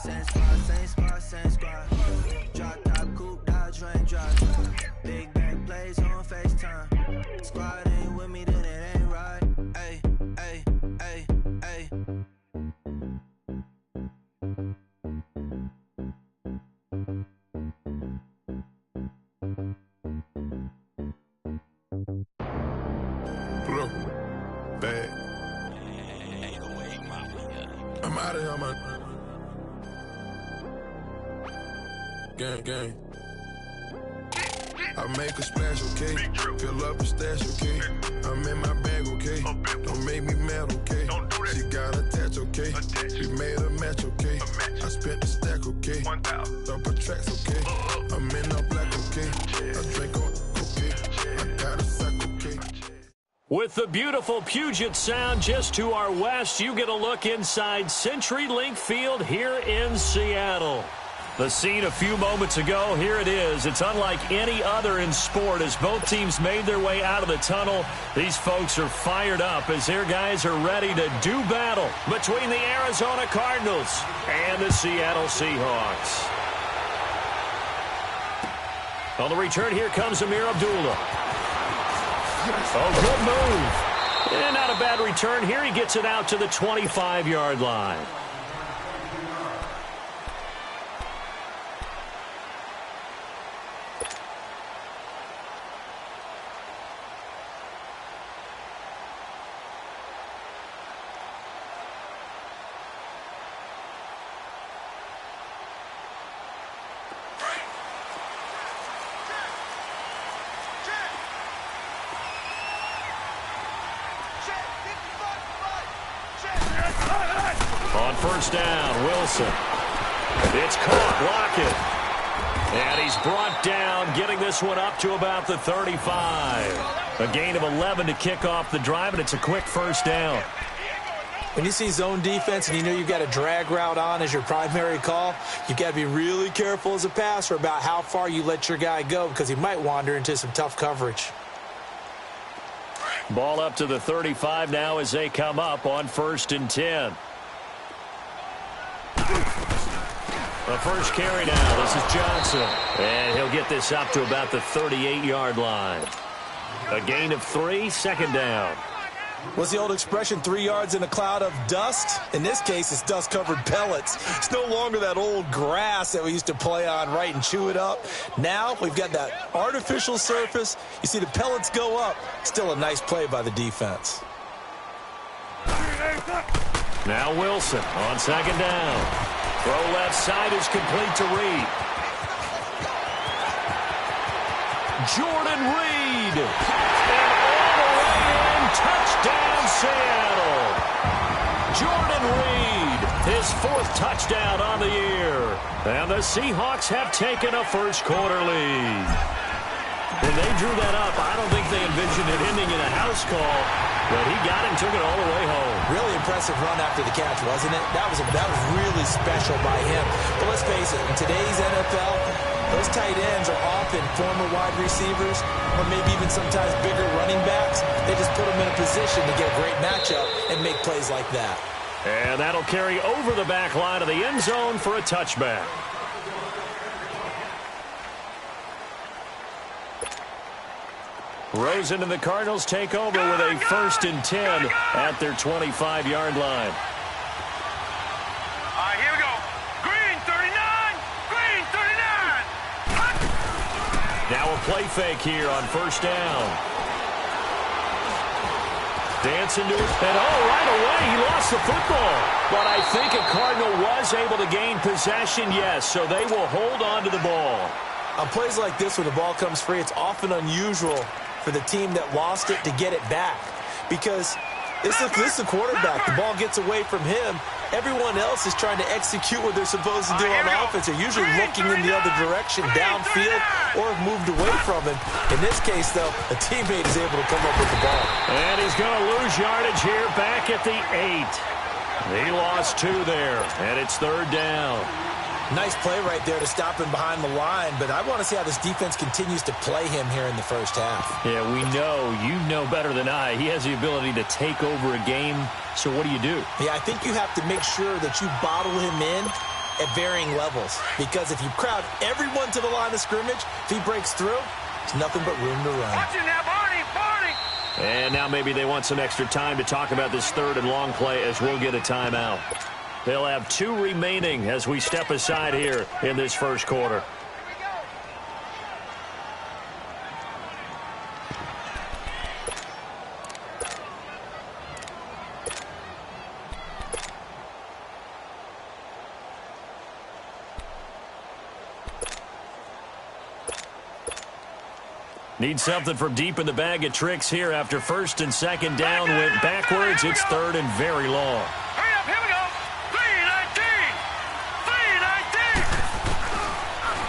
Same squad, same squad, same squad. Drop top, coupe, dodge, rain, drop. Big bang plays on FaceTime. Squad ain't with me, then it ain't right. Ay, ay, ay, ay. Bro, bad. I'm out of here, man. Gang, gang. I make a splash, okay? Fill up a stash, okay? I'm in my bag, okay? Don't make me mad, okay? She got attached, okay? We made a match, okay? I spent the stack, okay? Double tracks, okay? I'm in a black, okay? I drink on, okay? I got a sack, okay? With the beautiful Puget Sound just to our west, you get a look inside CenturyLink Field here in Seattle. The scene a few moments ago, here it is. It's unlike any other in sport as both teams made their way out of the tunnel. These folks are fired up as their guys are ready to do battle between the Arizona Cardinals and the Seattle Seahawks. On the return, here comes Amir Abdullah. Oh, good move. And not a bad return here. He gets it out to the 25-yard line. On first down, Wilson. It's caught, Lockett. And he's brought down, getting this one up to about the 35. A gain of 11 to kick off the drive, and it's a quick first down. When you see zone defense and you know you've got a drag route on as your primary call, you've got to be really careful as a passer about how far you let your guy go because he might wander into some tough coverage. Ball up to the 35 now as they come up on 1st and 10. The first carry now. This is Johnson. And he'll get this up to about the 38-yard line. A gain of 3, second down. What's the old expression, 3 yards in a cloud of dust? In this case, it's dust-covered pellets. It's no longer that old grass that we used to play on, right, and chew it up. Now we've got that artificial surface. You see the pellets go up. Still a nice play by the defense. Now Wilson on second down. Throw left side is complete to Reed. Jordan Reed. And all the way in, touchdown Seattle. Jordan Reed, his 4th touchdown on the year. And the Seahawks have taken a first-quarter lead. When they drew that up, I don't think they envisioned it ending in a house call, but he got it and took it all the way home. Really impressive run after the catch, wasn't it? That was really special by him. But let's face it, in today's NFL, those tight ends are often former wide receivers or maybe even sometimes bigger running backs. They just put them in a position to get a great matchup and make plays like that. And that'll carry over the back line of the end zone for a touchback. Rosen and the Cardinals take over with a 1st and 10 at their 25-yard line. All right, here we go. Green 39. Green 39. Now a play fake here on first down. Dancing to it. And right away, he lost the football. But I think a Cardinal was able to gain possession, yes, so they will hold on to the ball. On plays like this, when the ball comes free, it's often unusual for the team that lost it to get it back. Because this is the quarterback. The ball gets away from him. Everyone else is trying to execute what they're supposed to do on offense. They're usually looking in the other direction, downfield, or have moved away from it. In this case, though, a teammate is able to come up with the ball. And he's going to lose yardage here back at the 8. He lost 2 there, and it's 3rd down. Nice play right there to stop him behind the line, but I want to see how this defense continues to play him here in the first half. Yeah, we know. You know better than I. He has the ability to take over a game, so what do you do? Yeah, I think you have to make sure that you bottle him in at varying levels. Because if you crowd everyone to the line of scrimmage, if he breaks through, there's nothing but room to run. Watch it now, Barney, Barney! And now maybe they want some extra time to talk about this third and long play as we'll get a timeout. They'll have 2 remaining as we step aside here in this first quarter. Need something from deep in the bag of tricks here after first and second down went backwards. It's third and very long. Hurry up, here we go! 319! 319!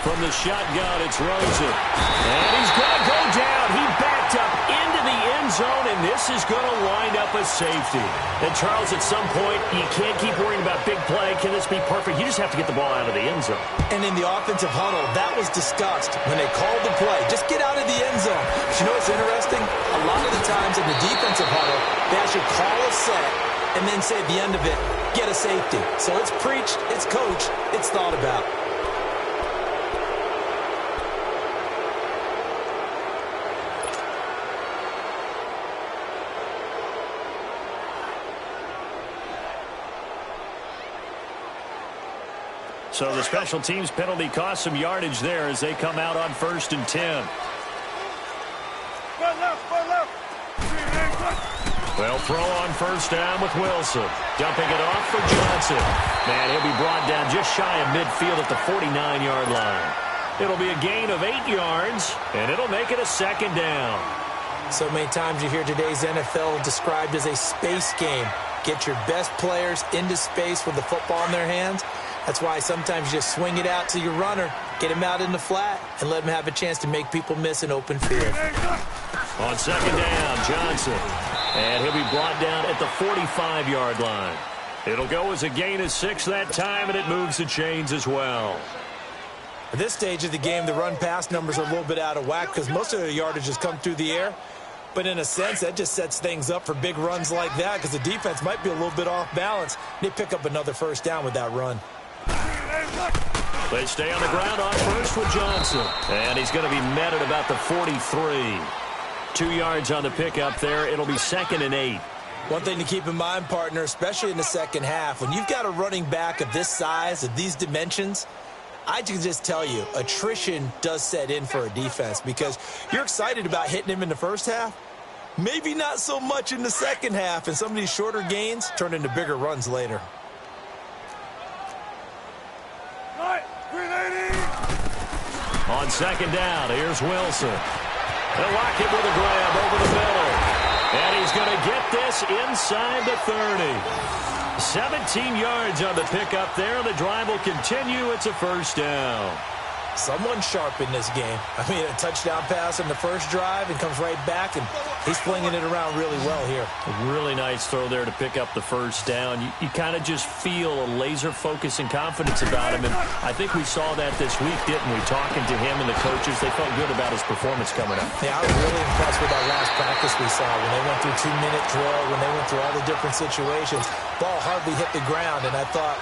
From the shotgun, it's Rosen. And he's going to go down. He backed up into the end zone, and this is going to wind up a safety. And, Charles, at some point, you can't keep worrying about big play. Can this be perfect? You just have to get the ball out of the end zone. And in the offensive huddle, that was discussed when they called the play. Just get out of the end zone. But you know what's interesting? A lot of the times in the defensive huddle, they actually call a set and then say at the end of it, get a safety. So it's preached, it's coached, it's thought about. So the special teams penalty cost some yardage there as they come out on 1st and 10. Well, throw on first down with Wilson. Dumping it off for Johnson. Man, he'll be brought down just shy of midfield at the 49-yard line. It'll be a gain of 8 yards, and it'll make it a second down. So many times you hear today's NFL described as a space game. Get your best players into space with the football in their hands. That's why sometimes you just swing it out to your runner, get him out in the flat, and let him have a chance to make people miss an open field. On second down, Johnson. And he'll be brought down at the 45-yard line. It'll go as a gain of 6 that time, and it moves the chains as well. At this stage of the game, the run-pass numbers are a little bit out of whack because most of the yardage has come through the air. But in a sense, that just sets things up for big runs like that because the defense might be a little bit off balance. They pick up another first down with that run. They stay on the ground on first with Johnson. And he's going to be met at about the 43. 2 yards on the pickup there. It'll be 2nd and 8. One thing to keep in mind, partner, especially in the second half, when you've got a running back of this size, of these dimensions, I can just tell you, attrition does set in for a defense because you're excited about hitting him in the first half. Maybe not so much in the second half, and some of these shorter gains turn into bigger runs later. On second down, here's Wilson. They'll lock him with a grab over the middle. And he's going to get this inside the 30. 17 yards on the pickup there. The drive will continue. It's a first down. Someone sharp in this game. I mean, a touchdown pass in the first drive and comes right back, and he's flinging it around really well here. A really nice throw there to pick up the first down. You kind of just feel a laser focus and confidence about him, and I think we saw that this week, didn't we? Talking to him and the coaches, they felt good about his performance coming up. Yeah, I was really impressed with that last practice we saw when they went through 2-minute drill, when they went through all the different situations. Ball hardly hit the ground, and I thought,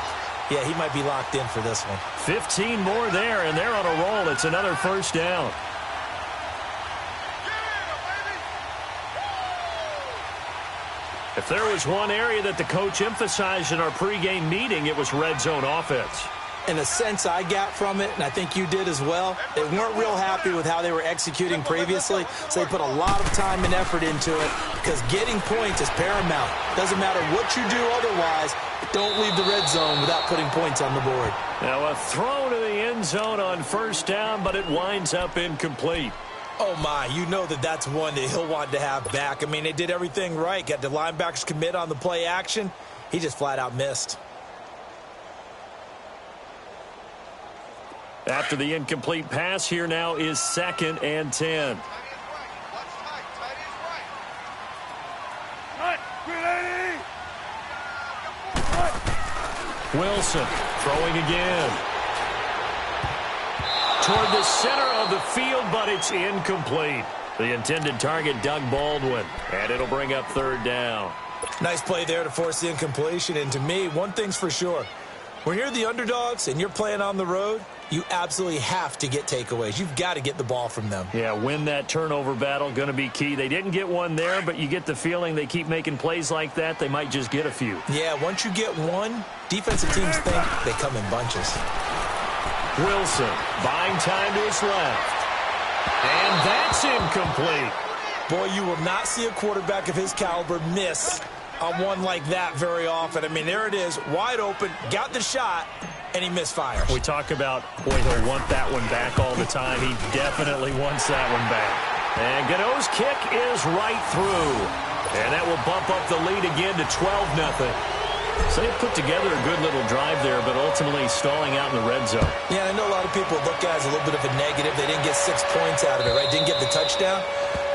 yeah, he might be locked in for this one. 15 more there, and they're on a roll. It's another first down. If there was one area that the coach emphasized in our pregame meeting, it was red zone offense. In a sense I got from it, and I think you did as well, they weren't real happy with how they were executing previously, so they put a lot of time and effort into it because getting points is paramount. Doesn't matter what you do otherwise, don't leave the red zone without putting points on the board. Now a throw to the end zone on first down, but it winds up incomplete. Oh, my, you know that's one that he'll want to have back. I mean, they did everything right. Got the linebackers commit on the play action. He just flat out missed. After the incomplete pass, here now is 2nd and 10. Wilson throwing again. Toward the center of the field, but it's incomplete. The intended target, Doug Baldwin, and it'll bring up 3rd down. Nice play there to force the incompletion, and to me, one thing's for sure. When you're the underdogs and you're playing on the road, you absolutely have to get takeaways. You've got to get the ball from them. Yeah, win that turnover battle, going to be key. They didn't get one there, but you get the feeling they keep making plays like that, they might just get a few. Yeah, once you get one, defensive teams think they come in bunches. Wilson, buying time to his left. And that's incomplete. Boy, you will not see a quarterback of his caliber miss on one like that very often. I mean, there it is, wide open, got the shot, and he misfires. We talk about, boy, he'll want that one back all the time. He definitely wants that one back. And Gano's kick is right through. And that will bump up the lead again to 12-0. So they put together a good little drive there, but ultimately stalling out in the red zone. Yeah, I know a lot of people look at it as a little bit of a negative. They didn't get 6 points out of it, right? Didn't get the touchdown.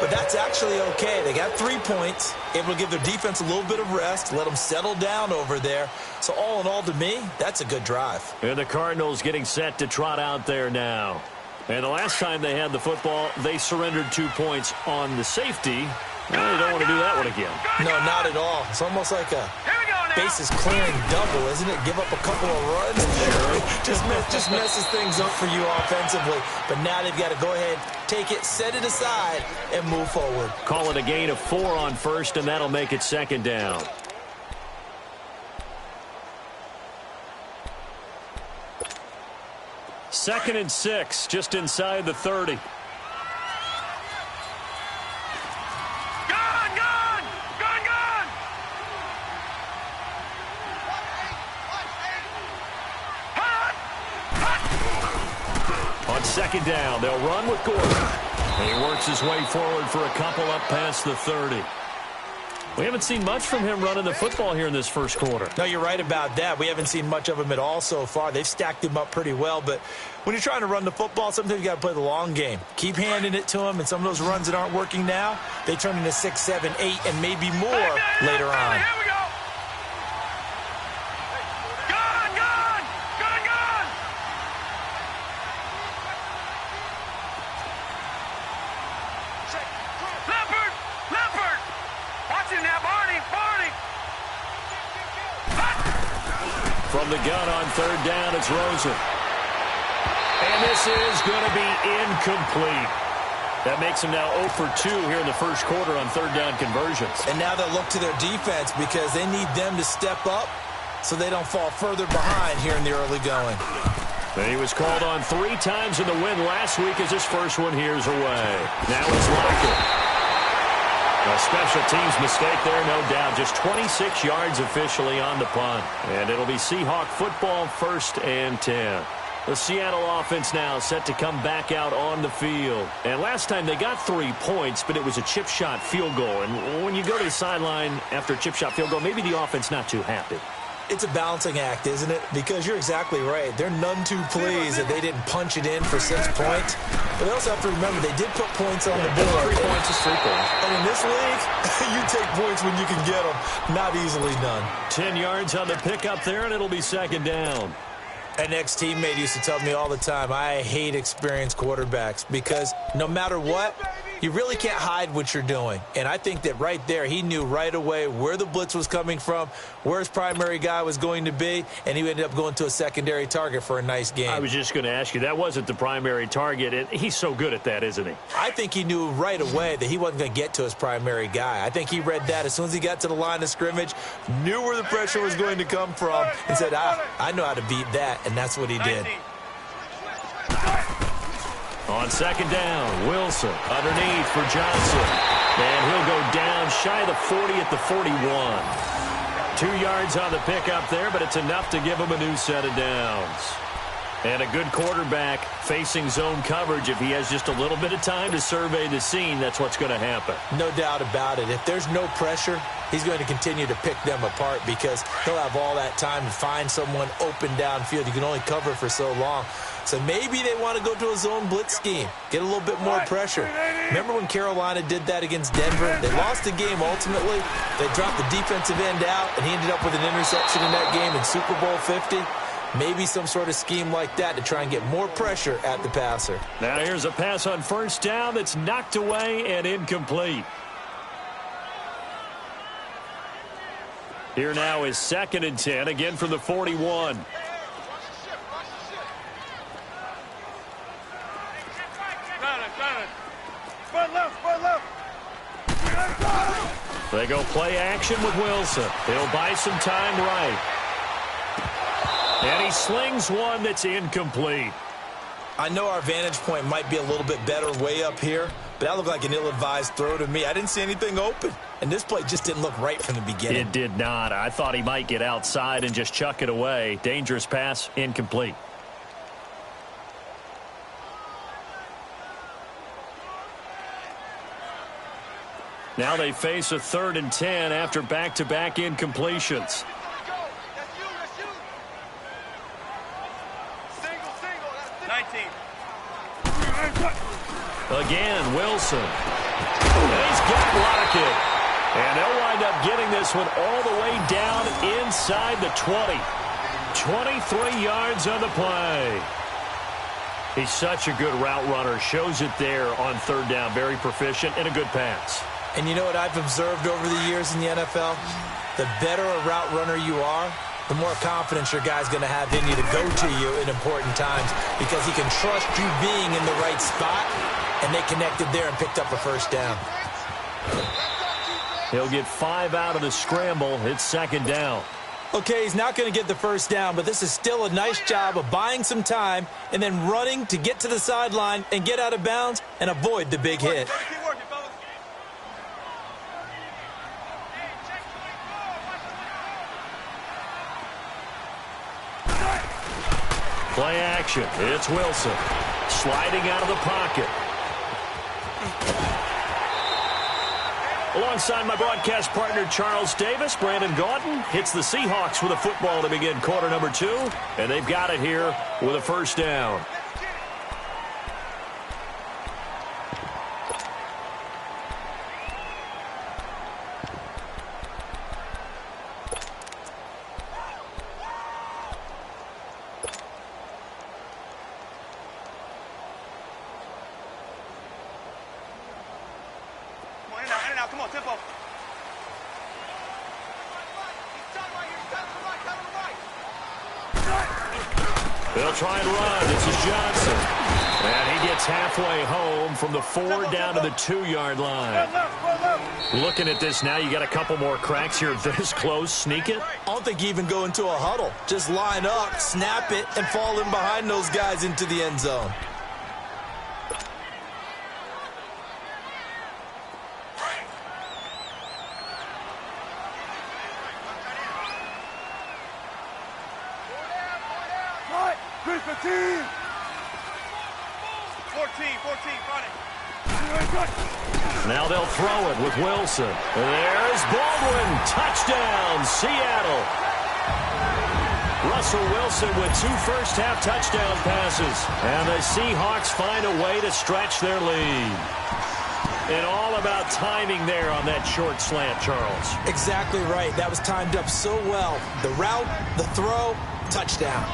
But that's actually okay. They got 3 points, able to give their defense a little bit of rest, let them settle down over there. So all in all, to me, that's a good drive. And the Cardinals getting set to trot out there now. And the last time they had the football, they surrendered 2 points on the safety. Well, they don't want to do that one again. No, not at all. It's almost like a bases clearing double, isn't it? Give up a couple of runs. just messes things up for you offensively. But now they've got to go ahead, take it, set it aside, and move forward. Call it a gain of 4 on first, and that'll make it 2nd down. Second and 6, just inside the 30. On 2nd down, they'll run with Gordon. And he works his way forward for a couple up past the 30. We haven't seen much from him running the football here in this first quarter. No, you're right about that. We haven't seen much of him at all so far. They've stacked him up pretty well, but when you're trying to run the football, sometimes you got to play the long game. Keep handing it to him, and some of those runs that aren't working now, they turn into 6, 7, 8, and maybe more later on. Here we go. From the gun on 3rd down, it's Rosen. And this is going to be incomplete. That makes him now 0 for 2 here in the first quarter on 3rd down conversions. And now they'll look to their defense because they need them to step up so they don't fall further behind here in the early going. And he was called on 3 times in the win last week as his first one here's away. Now it's Lockett. A special teams mistake there, no doubt. Just 26 yards officially on the punt. And it'll be Seahawk football, 1st and 10. The Seattle offense now set to come back out on the field. And last time they got 3 points, but it was a chip shot field goal. And when you go to the sideline after a chip shot field goal, maybe the offense not too happy. It's a balancing act, isn't it? Because you're exactly right. They're none too pleased that they didn't punch it in for 6 points. But they also have to remember they did put points on the board. 3 points is 3 points. And in this league, you take points when you can get them. Not easily done. 10 yards on the pickup there, and it'll be 2nd down. An ex-teammate used to tell me all the time, I hate experienced quarterbacks because no matter what, you really can't hide what you're doing. And I think that right there, he knew right away where the blitz was coming from, where his primary guy was going to be, and he ended up going to a secondary target for a nice game. I was just going to ask you, that wasn't the primary target, and he's so good at that, isn't he? I think he knew right away that he wasn't going to get to his primary guy. I think he read that as soon as he got to the line of scrimmage, knew where the pressure was going to come from, and said, I know how to beat that, and that's what he did. On 2nd down, Wilson underneath for Johnson. And he'll go down shy of the 40 at the 41. 2 yards on the pickup there, but it's enough to give him a new set of downs. And a good quarterback facing zone coverage. If he has just a little bit of time to survey the scene, that's what's going to happen. No doubt about it. If there's no pressure, he's going to continue to pick them apart because he'll have all that time to find someone open downfield. You can only cover for so long. So maybe they want to go to a zone blitz scheme, get a little bit more pressure. Remember when Carolina did that against Denver? They lost the game ultimately. They dropped the defensive end out, and he ended up with an interception in that game in Super Bowl 50. Maybe some sort of scheme like that to try and get more pressure at the passer. Now here's a pass on 1st down that's knocked away and incomplete. Here now is 2nd and 10, again from the 41. They go play action with Wilson. He'll buy some time right. And he slings one that's incomplete. I know our vantage point might be a little bit better way up here, but that looked like an ill-advised throw to me. I didn't see anything open, and this play just didn't look right from the beginning. It did not. I thought he might get outside and just chuck it away. Dangerous pass, incomplete. Now they face a 3rd and 10 after back-to-back incompletions. Again, Wilson. He's got Lockett. And they'll wind up getting this one all the way down inside the 20. 23 yards on the play. He's such a good route runner. Shows it there on 3rd down. Very proficient and a good pass. And you know what I've observed over the years in the NFL? The better a route runner you are, the more confidence your guy's going to have in you to go to you in important times because he can trust you being in the right spot, and they connected there and picked up a 1st down. He'll get 5 out of the scramble. It's 2nd down. Okay, he's not going to get the 1st down, but this is still a nice job of buying some time and then running to get to the sideline and get out of bounds and avoid the big hit. Play action. It's Wilson. Sliding out of the pocket. Alongside my broadcast partner, Charles Davis, Brandon Gaudin hits the Seahawks with a football to begin quarter number 2. And they've got it here with a 1st down. Come on, tempo. They'll try and run. This is Johnson. And he gets halfway home from the 4 down to the 2-yard line. Looking at this now, you got a couple more cracks here this close. Sneak it? I don't think you even go into a huddle. Just line up, snap it, and fall in behind those guys into the end zone. Now they'll throw it with Wilson. There's Baldwin. Touchdown, Seattle. Russell Wilson with 2 first-half touchdown passes. And the Seahawks find a way to stretch their lead. And all about timing there on that short slant, Charles. Exactly right. That was timed up so well. The route, the throw, touchdown.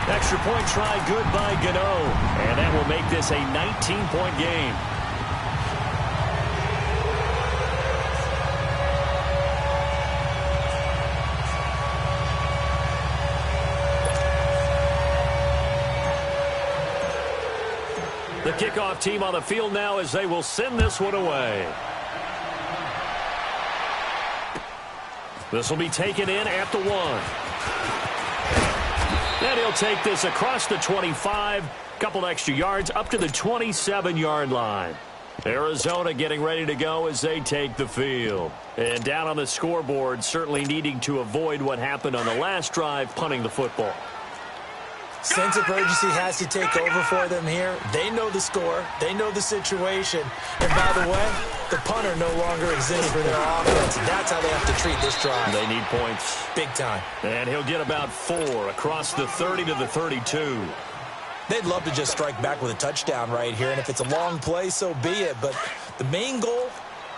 Extra point try good by Gano. And that will make this a 19-point game. The kickoff team on the field now as they will send this one away. This will be taken in at the 1. And he'll take this across the 25, couple extra yards up to the 27-yard line. Arizona getting ready to go as they take the field. And down on the scoreboard, certainly needing to avoid what happened on the last drive, punting the football. Sense of urgency has to take over for them here. They know the score. They know the situation. And by the way, the punter no longer exists for their offense. That's how they have to treat this drive. They need points. Big time. And he'll get about 4 across the 30 to the 32. They'd love to just strike back with a touchdown right here. And if it's a long play, so be it. But the main goal,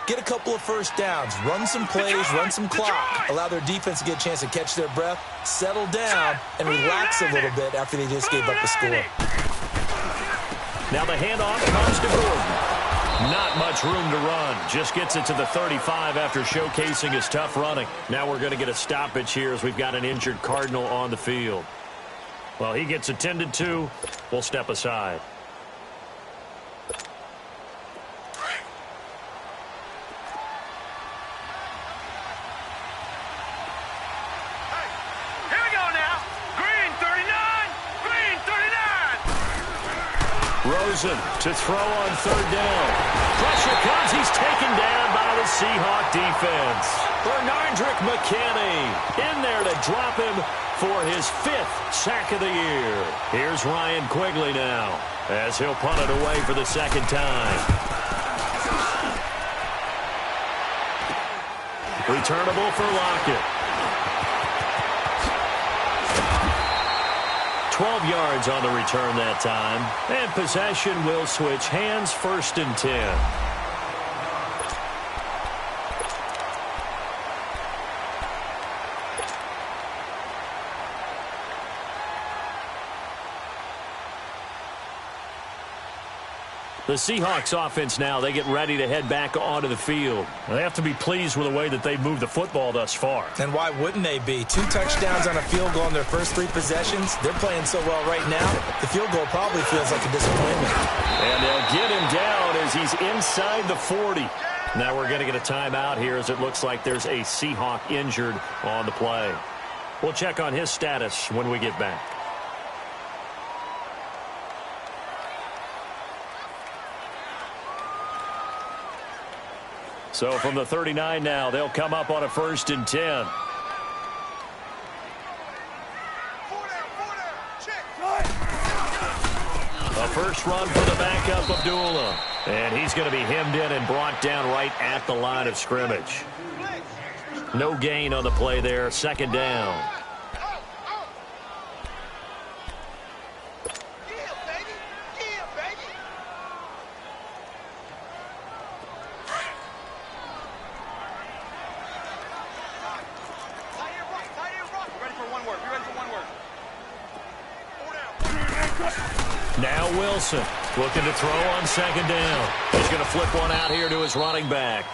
get a couple of first downs, run some plays, run some clock, allow their defense to get a chance to catch their breath, settle down, and relax a little bit after they just gave up the score. Now the handoff comes to Gordon. Not much room to run. Just gets it to the 35 after showcasing his tough running. Now we're going to get a stoppage here as we've got an injured Cardinal on the field. Well, he gets attended to. We'll step aside. Rosen to throw on third down. Pressure comes. He's taken down by the Seahawk defense. Bernardrick McKinney in there to drop him for his 5th sack of the year. Here's Ryan Quigley now as he'll punt it away for the second time. Returnable for Lockett. 12 yards on the return that time. And possession will switch hands, 1st and 10. The Seahawks offense now, they get ready to head back onto the field. They have to be pleased with the way that they've moved the football thus far. And why wouldn't they be? 2 touchdowns on a field goal in their first 3 possessions. They're playing so well right now, the field goal probably feels like a disappointment. And they'll get him down as he's inside the 40. Now we're going to get a timeout here as it looks like there's a Seahawk injured on the play. We'll check on his status when we get back. So from the 39 now, they'll come up on a 1st and 10. A first run for the backup, Abdullah. And he's going to be hemmed in and brought down right at the line of scrimmage. No gain on the play there, 2nd down. Now Wilson looking to throw on 2nd down. He's going to flip one out here to his running back.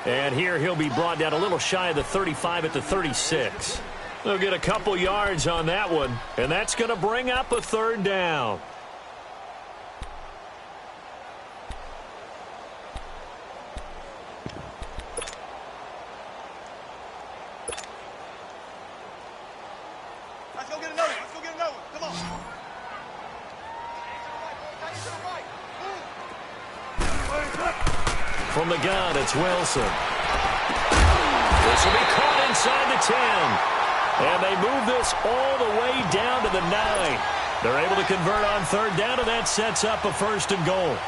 And here he'll be brought down a little shy of the 35 at the 36. They'll get a couple yards on that one, and that's going to bring up a 3rd down. Let's go get another one. Let's go get another one. Come on. From the gun, it's Wilson. This will be caught inside the 10. And they move this all the way down to the 9. They're able to convert on 3rd down, and that sets up a 1st and goal.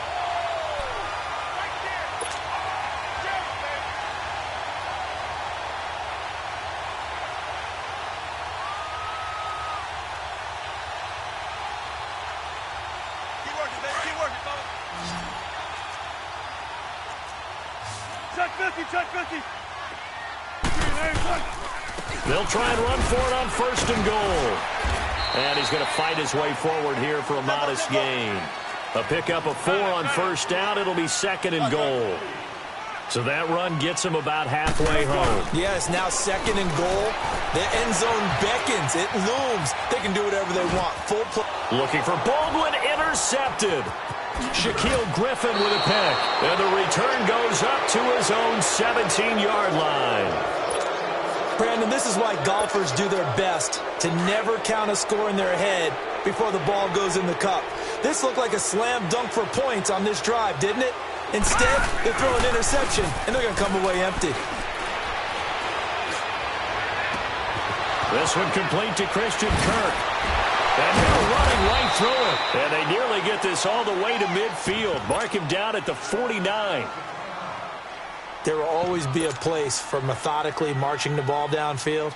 Check 50. They'll try and run for it on 1st and goal. And he's going to fight his way forward here for a modest gain. A pickup of 4 on 1st down. It'll be 2nd and goal. So that run gets him about halfway home. Yeah, it's now 2nd and goal. The end zone beckons. It looms. They can do whatever they want. Full play. Looking for Baldwin, intercepted. Shaquille Griffin with a pick. And the return goes up to his own 17-yard line. Brandon, this is why golfers do their best to never count a score in their head before the ball goes in the cup. This looked like a slam dunk for points on this drive, didn't it? Instead, they throw an interception, and they're going to come away empty. This one complete to Christian Kirk. And they're running right through it. And they nearly get this all the way to midfield. Mark him down at the 49. There will always be a place for methodically marching the ball downfield.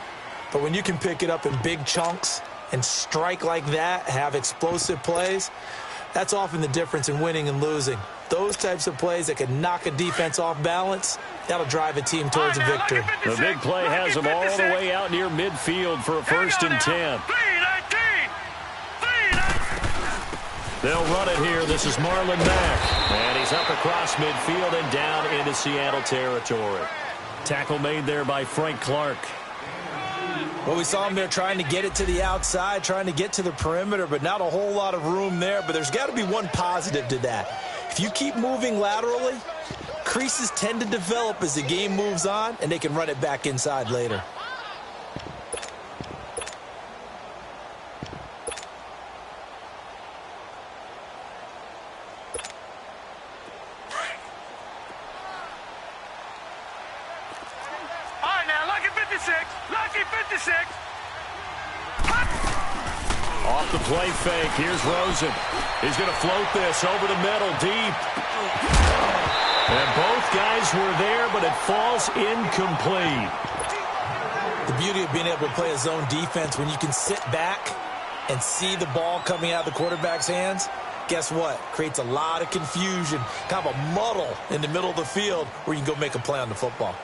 But when you can pick it up in big chunks and strike like that, have explosive plays, that's often the difference in winning and losing. Those types of plays that can knock a defense off balance, that'll drive a team towards a victory. The big play has them all the way out near midfield for a 1st and 10. They'll run it here. This is Marlon Mack. And he's up across midfield and down into Seattle territory. Tackle made there by Frank Clark. Well, we saw him there trying to get it to the outside, trying to get to the perimeter, but not a whole lot of room there. But there's got to be one positive to that. If you keep moving laterally, creases tend to develop as the game moves on, and they can run it back inside later. Lucky 56. Off the play fake, here's Rosen. He's going to float this over the middle, deep. And both guys were there, but it falls incomplete. The beauty of being able to play a zone defense, when you can sit back and see the ball coming out of the quarterback's hands, guess what? Creates a lot of confusion, kind of a muddle in the middle of the field where you can go make a play on the football.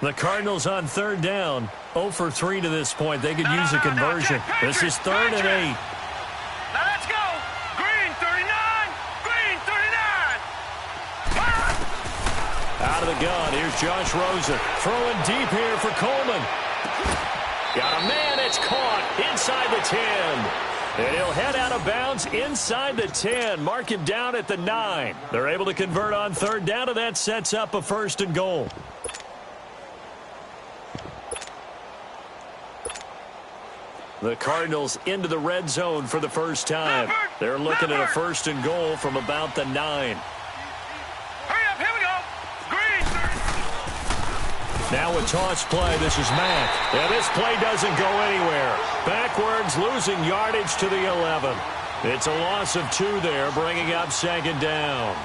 The Cardinals on third down, 0 for 3 to this point. They could use a conversion. This is 3rd and 8. Now let's go. Green 39. Green 39. Out of the gun. Here's Josh Rosen. Throwing deep here for Coleman. Got a man. It's caught inside the 10. And he'll head out of bounds inside the 10. Mark him down at the 9. They're able to convert on third down, and that sets up a 1st and goal. The Cardinals into the red zone for the first time. They're looking at a 1st and goal from about the 9. Hurry up, here we go. Green. Now a toss play. This is Mack. Yeah, this play doesn't go anywhere. Backwards, losing yardage to the 11. It's a loss of 2 there, bringing up 2nd down.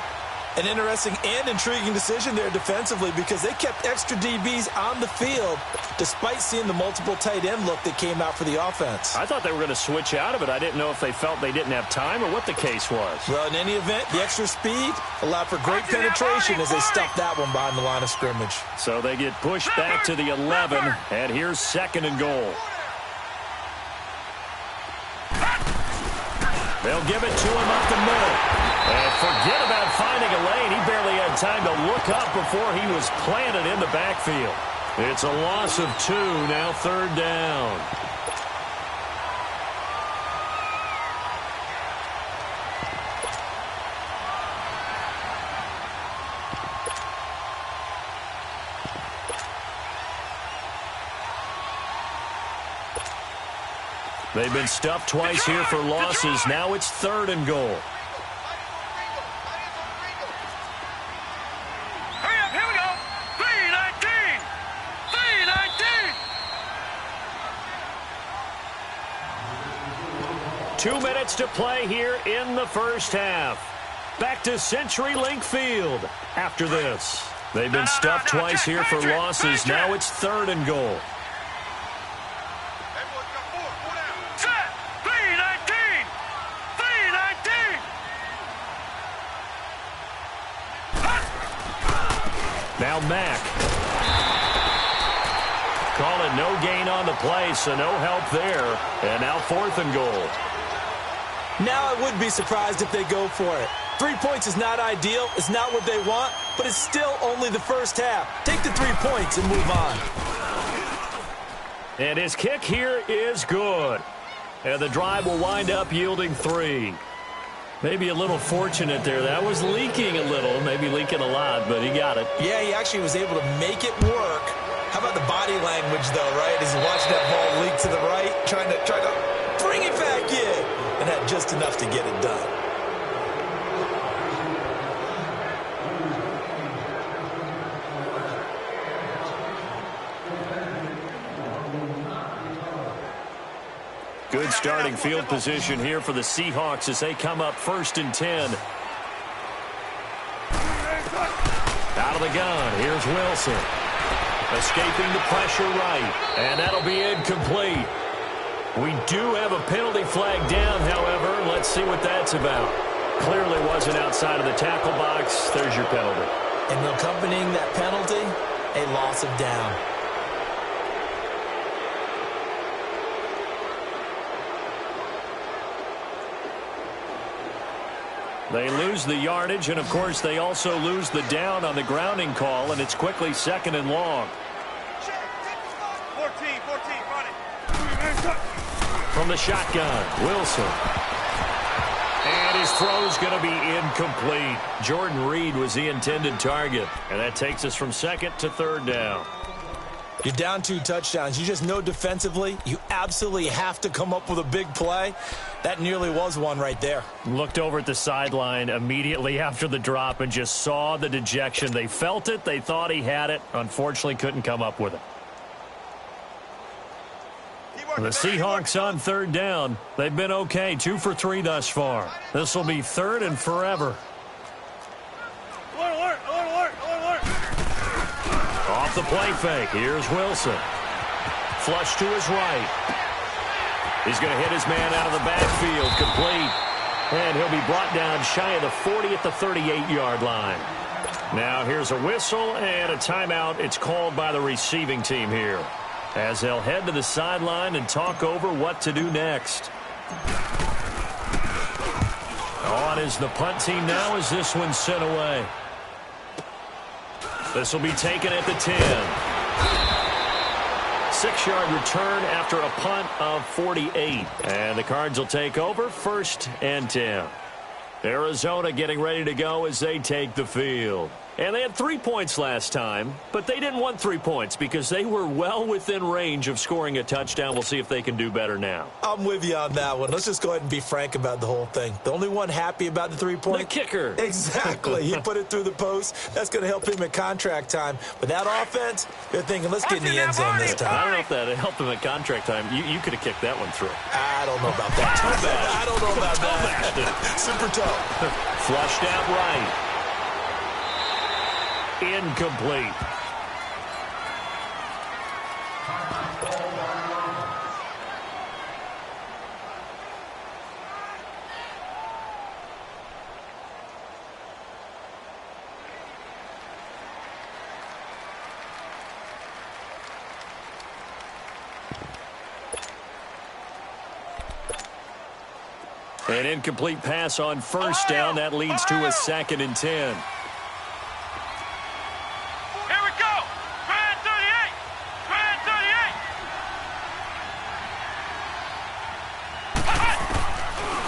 An interesting and intriguing decision there defensively because they kept extra DBs on the field despite seeing the multiple tight end look that came out for the offense. I thought they were going to switch out of it. I didn't know if they felt they didn't have time or what the case was. Well, in any event, the extra speed allowed for great penetration as they stuffed that one behind the line of scrimmage. So they get pushed back to the 11, and here's 2nd and goal. They'll give it to him up the middle. And forget about finding a lane. He barely had time to look up before he was planted in the backfield. It's a loss of 2, now 3rd down. They've been stuffed twice here for losses. Now it's 3rd and goal. Hurry up, here we go. 319. 319. 2 minutes to play here in the first half. Back to CenturyLink Field after this. They've been stuffed twice here for losses. Now it's 3rd and goal. Set. 319. 319. Now Mack. Call it no gain on the play, so no help there. And now 4th and goal. Now I wouldn't be surprised if they go for it. 3 points is not ideal. It's not what they want, but it's still only the first half. Take the 3 points and move on. And his kick here is good. And the drive will wind up yielding 3. Maybe a little fortunate there. That was leaking a little, maybe leaking a lot, but he got it. Yeah, he actually was able to make it work. How about the body language, though, right? As he watched that ball leak to the right, trying to bring it back in, and had just enough to get it done. Good starting field position here for the Seahawks as they come up 1st and 10. Out of the gun, here's Wilson. Escaping the pressure right, and that'll be incomplete. We do have a penalty flag down, however. Let's see what that's about. Clearly wasn't outside of the tackle box. There's your penalty. And accompanying that penalty, a loss of down. They lose the yardage, and, of course, they also lose the down on the grounding call, and it's quickly 2nd and long. 14, run it. From the shotgun, Wilson. And his throw's going to be incomplete. Jordan Reed was the intended target, and that takes us from 2nd to 3rd down. You're down 2 touchdowns. You just know defensively you absolutely have to come up with a big play. That nearly was one right there. Looked over at the sideline immediately after the drop and just saw the dejection. They felt it. They thought he had it. Unfortunately, couldn't come up with it. The Seahawks on 3rd down. They've been okay. 2 for 3 thus far. This will be 3rd and forever. Alert. Off the play fake. Here's Wilson. Flush to his right. He's going to hit his man out of the backfield. Complete. And he'll be brought down shy of the 40 at the 38-yard line. Now here's a whistle and a timeout. It's called by the receiving team here, as they'll head to the sideline and talk over what to do next. On is the punt team now as this one's sent away. This will be taken at the 10. 6-yard return after a punt of 48. And the Cards will take over 1st and 10. Arizona getting ready to go as they take the field. And they had 3 points last time, but they didn't want 3 points because they were well within range of scoring a touchdown. We'll see if they can do better now. I'm with you on that one. Let's just go ahead and be frank about the whole thing. The only one happy about the 3-point? The kicker. Exactly. He put it through the post. That's going to help him at contract time. But that offense, they're thinking, let's get in the end zone this time. I don't know if that helped him at contract time. You could have kicked that one through. I don't know about that. I don't know about that. Super tough. Flushed out right. Incomplete. An incomplete pass on 1st down. That leads to a 2nd and 10.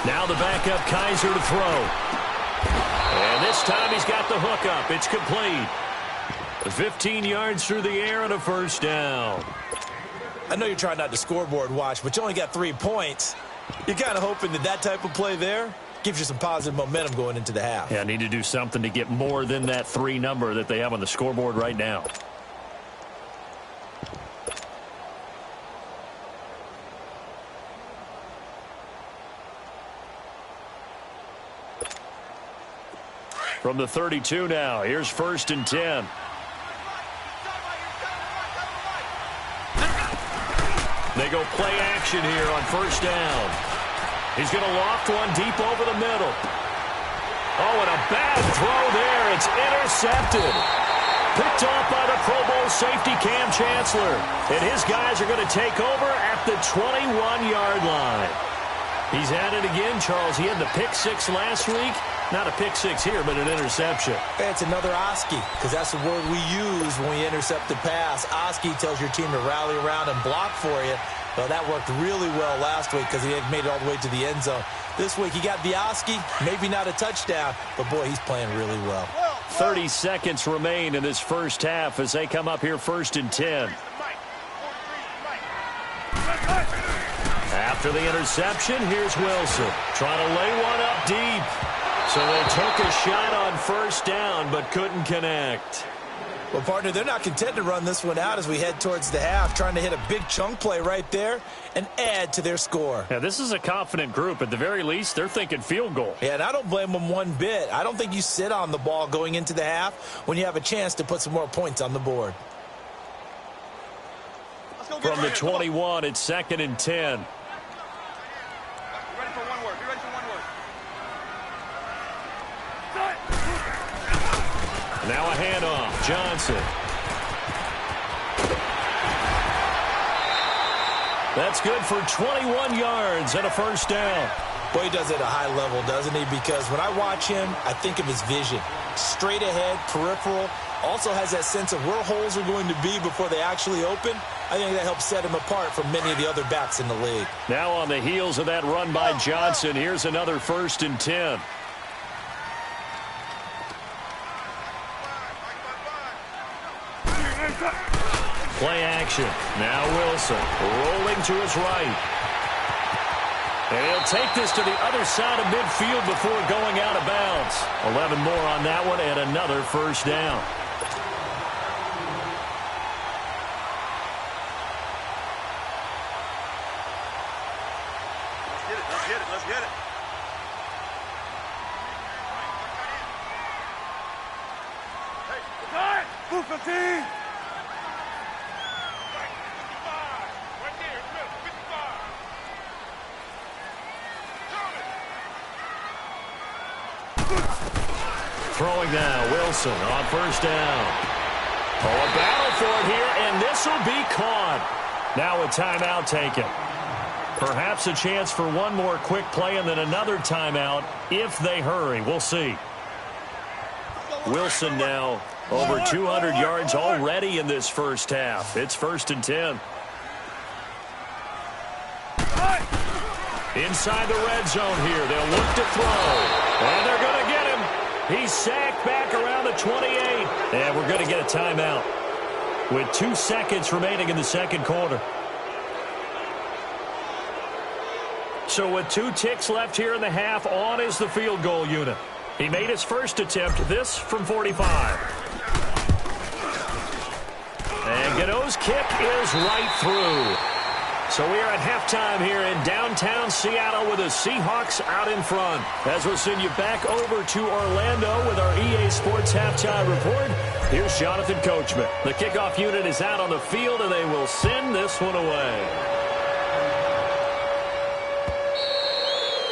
Now the backup Kaiser to throw. And this time he's got the hook up. It's complete. 15 yards through the air and a 1st down. I know you're trying not to scoreboard watch, but you only got 3 points. You're kind of hoping that type of play there gives you some positive momentum going into the half. Yeah, need to do something to get more than that 3 number that they have on the scoreboard right now. From the 32 now, here's 1st and 10. They go play action here on 1st down. He's going to loft one deep over the middle. Oh, and a bad throw there. It's intercepted. Picked off by the Pro Bowl safety Cam Chancellor. And his guys are going to take over at the 21-yard line. He's at it again, Charles. He had the pick 6 last week. Not a pick 6 here, but an interception. It's another Oski, because that's the word we use when we intercept the pass. Oski tells your team to rally around and block for you. Well, that worked really well last week because he had made it all the way to the end zone. This week he got the Oski, maybe not a touchdown, but boy, he's playing really well. 30 seconds remain in this 1st half as they come up here 1st and 10. After the interception, here's Wilson trying to lay one up deep. So they took a shot on 1st down, but couldn't connect. Well, partner, they're not content to run this one out as we head towards the half, trying to hit a big chunk play right there and add to their score. Yeah, this is a confident group. At the very least, they're thinking field goal. Yeah, and I don't blame them one bit. I don't think you sit on the ball going into the half when you have a chance to put some more points on the board. From the 21, it's 2nd and 10. Now a handoff. Johnson. That's good for 21 yards and a 1st down. Boy, he does it at a high level, doesn't he? Because when I watch him, I think of his vision. Straight ahead, peripheral. Also has that sense of where holes are going to be before they actually open. I think that helps set him apart from many of the other backs in the league. Now on the heels of that run by Johnson, here's another 1st and 10. Play action. Now Wilson rolling to his right. And he'll take this to the other side of midfield before going out of bounds. 11 more on that one and another 1st down. Let's get it. Hey, move 15. Throwing now, Wilson on 1st down. Oh, a battle for it here, and this will be caught. Now a timeout taken. Perhaps a chance for one more quick play and then another timeout if they hurry. We'll see. Wilson now over 200 yards already in this 1st half. It's 1st and 10. Inside the red zone here. They'll look to throw. And they're going to get him. He's sacked back around the 28. And we're going to get a timeout with 2 seconds remaining in the 2nd quarter. So with 2 ticks left here in the half, on is the field goal unit. He made his first attempt, this from 45. And Gano's kick is right through. So we are at halftime here in downtown Seattle with the Seahawks out in front. As we'll send you back over to Orlando with our EA Sports Halftime Report, here's Jonathan Coachman. The kickoff unit is out on the field, and they will send this one away.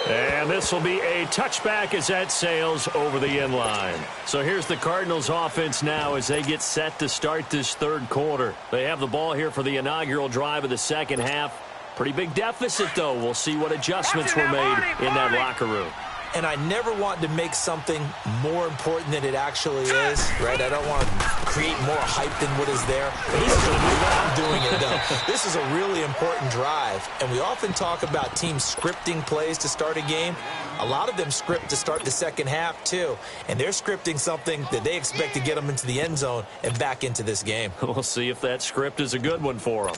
And this will be a touchback as that sails over the end line. So here's the Cardinals offense now as they get set to start this 3rd quarter. They have the ball here for the inaugural drive of the 2nd half. Pretty big deficit, though. We'll see what adjustments were made in that locker room. And I never want to make something more important than it actually is, right? I don't want to create more hype than what is there. But this is going to be what I'm doing it, though. This is a really important drive. And we often talk about teams scripting plays to start a game. A lot of them script to start the 2nd half, too. And they're scripting something that they expect to get them into the end zone and back into this game. We'll see if that script is a good one for them.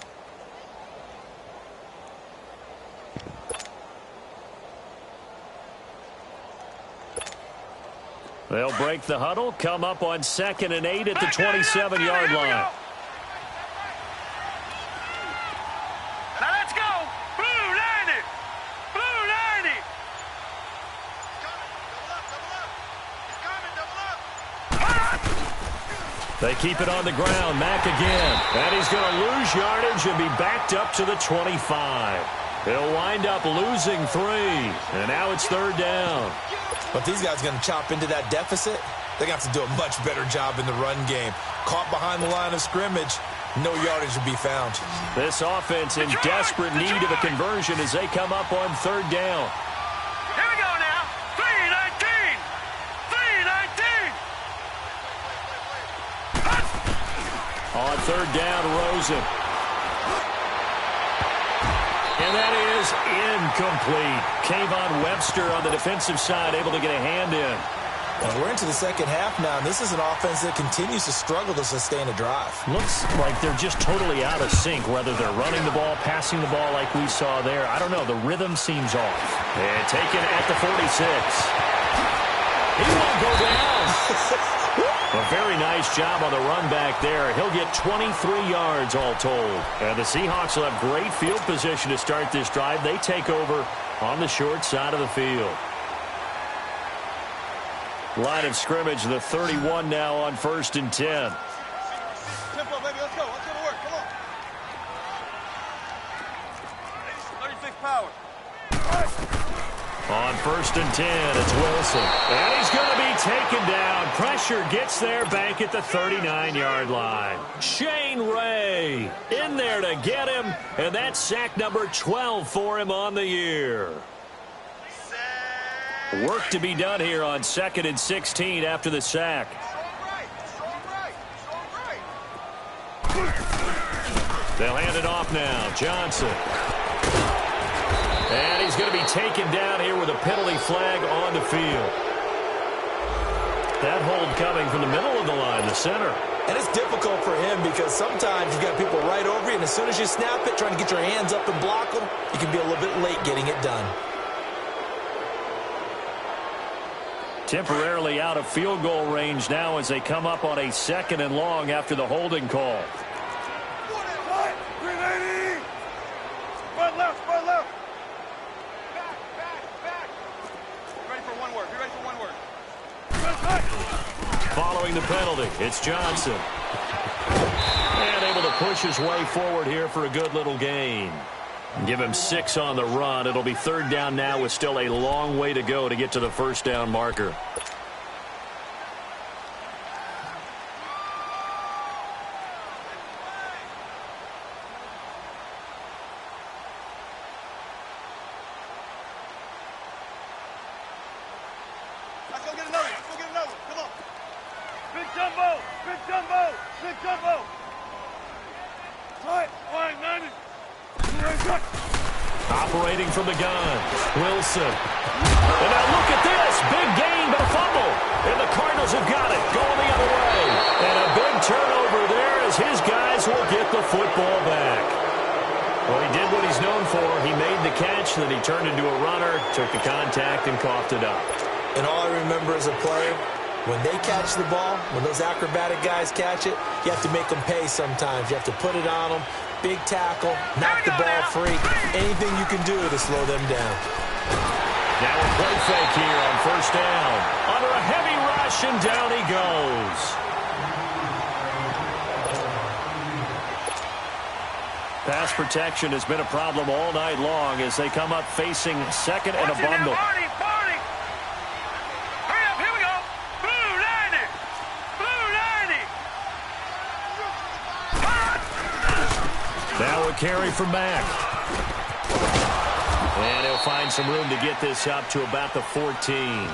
They'll break the huddle, come up on 2nd and 8 at the 27-yard line. Now let's go. Blue 90. Blue 90. They keep it on the ground. Mack again. And he's going to lose yardage and be backed up to the 25. He'll wind up losing 3. And now it's 3rd down. But these guys are going to chop into that deficit. They're going to have to do a much better job in the run game. Caught behind the line of scrimmage, no yardage to be found. This offense in desperate need of a conversion as they come up on 3rd down. Here we go now. 3-19. 3-19. On 3rd down, Rosen. And that is incomplete. Kayvon Webster on the defensive side able to get a hand in. And we're into the 2nd half now, and this is an offense that continues to struggle to sustain a drive. Looks like they're just totally out of sync, whether they're running the ball, passing the ball like we saw there. I don't know. The rhythm seems off. And taken at the 46. He won't go down. A very nice job on the run back there. He'll get 23 yards all told. And the Seahawks will have great field position to start this drive. They take over on the short side of the field. Line of scrimmage, the 31 now on 1st and 10. Tempo, baby, let's go. Let's go to work. Come on. 36 power. On 1st and 10, it's Wilson. And he's going to be taken down. Pressure gets there back at the 39-yard line. Shane Ray in there to get him. And that's sack number 12 for him on the year. Work to be done here on 2nd and 16 after the sack. They'll hand it off now. Johnson. And he's going to be taken down here with a penalty flag on the field. That hold coming from the middle of the line, the center. And it's difficult for him because sometimes you've got people right over you, and as soon as you snap it, trying to get your hands up and block them, you can be a little bit late getting it done. Temporarily out of field goal range now as they come up on a 2nd and long after the holding call. Spread left, spread left. Back. Be ready for one word. Following the penalty, it's Johnson. And able to push his way forward here for a good little gain. Give him 6 on the run. It'll be 3rd down now with still a long way to go to get to the 1st down marker. Let's go get another. Come on. Big jumbo. Right, 90. Operating from the gun, Wilson. And now look at this. Big gain, but a fumble. And the Cardinals have got it, going the other way. And a big turnover there as his guys will get the football back. Well, he did what he's known for. He made the catch, then he turned into a runner, took the contact, and coughed it up. And all I remember as a player, when they catch the ball, when those acrobatic guys catch it, you have to make them pay sometimes. You have to put it on them. Big tackle, knock the ball free. Anything you can do to slow them down. Now a play fake here on 1st down. Under a heavy rush, and down he goes. Pass protection has been a problem all night long as they come up facing 2nd and a bundle. Hurry up, here we go. Blue 90. Now a carry from Mack. And he'll find some room to get this up to about the 14.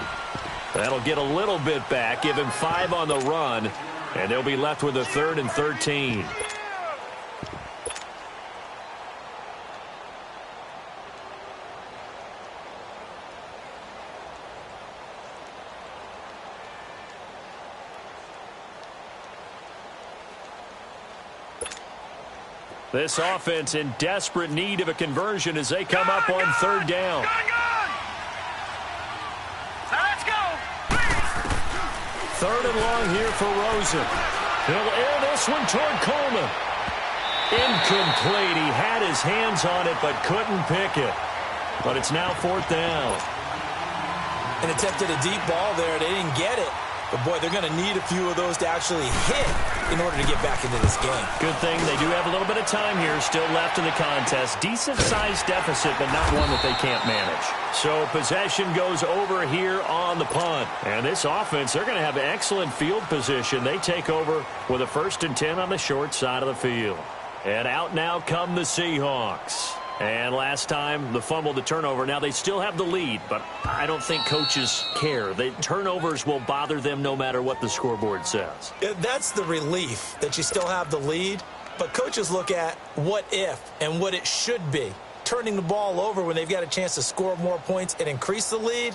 That'll get a little bit back, give him 5 on the run, and they'll be left with a 3rd and 13. This offense in desperate need of a conversion as they come up on 3rd down. Now let's go. 3rd and long here for Rosen. He'll air this one toward Coleman. Incomplete. He had his hands on it but couldn't pick it. But it's now 4th down. And attempted a deep ball there. They didn't get it. But, boy, they're going to need a few of those to actually hit in order to get back into this game. Good thing they do have a little bit of time here still left in the contest. Decent-sized deficit, but not one that they can't manage. So possession goes over here on the punt. And this offense, they're going to have excellent field position. They take over with a 1st and 10 on the short side of the field. And out now come the Seahawks. And last time, the fumble, the turnover. Now, they still have the lead, but I don't think coaches care. The turnovers will bother them no matter what the scoreboard says. That's the relief, that you still have the lead. But coaches look at what if and what it should be. Turning the ball over when they've got a chance to score more points and increase the lead,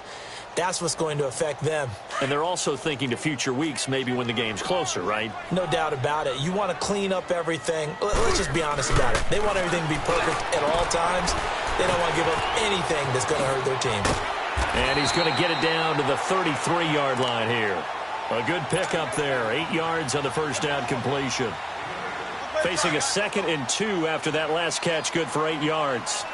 that's what's going to affect them. And they're also thinking to future weeks, maybe when the game's closer, right? No doubt about it. You want to clean up everything. Let's just be honest about it. They want everything to be perfect at all times. They don't want to give up anything that's going to hurt their team. And he's going to get it down to the 33-yard line here. A good pickup there. 8 yards on the 1st down completion. Facing a 2nd and 2 after that last catch, good for 8 yards.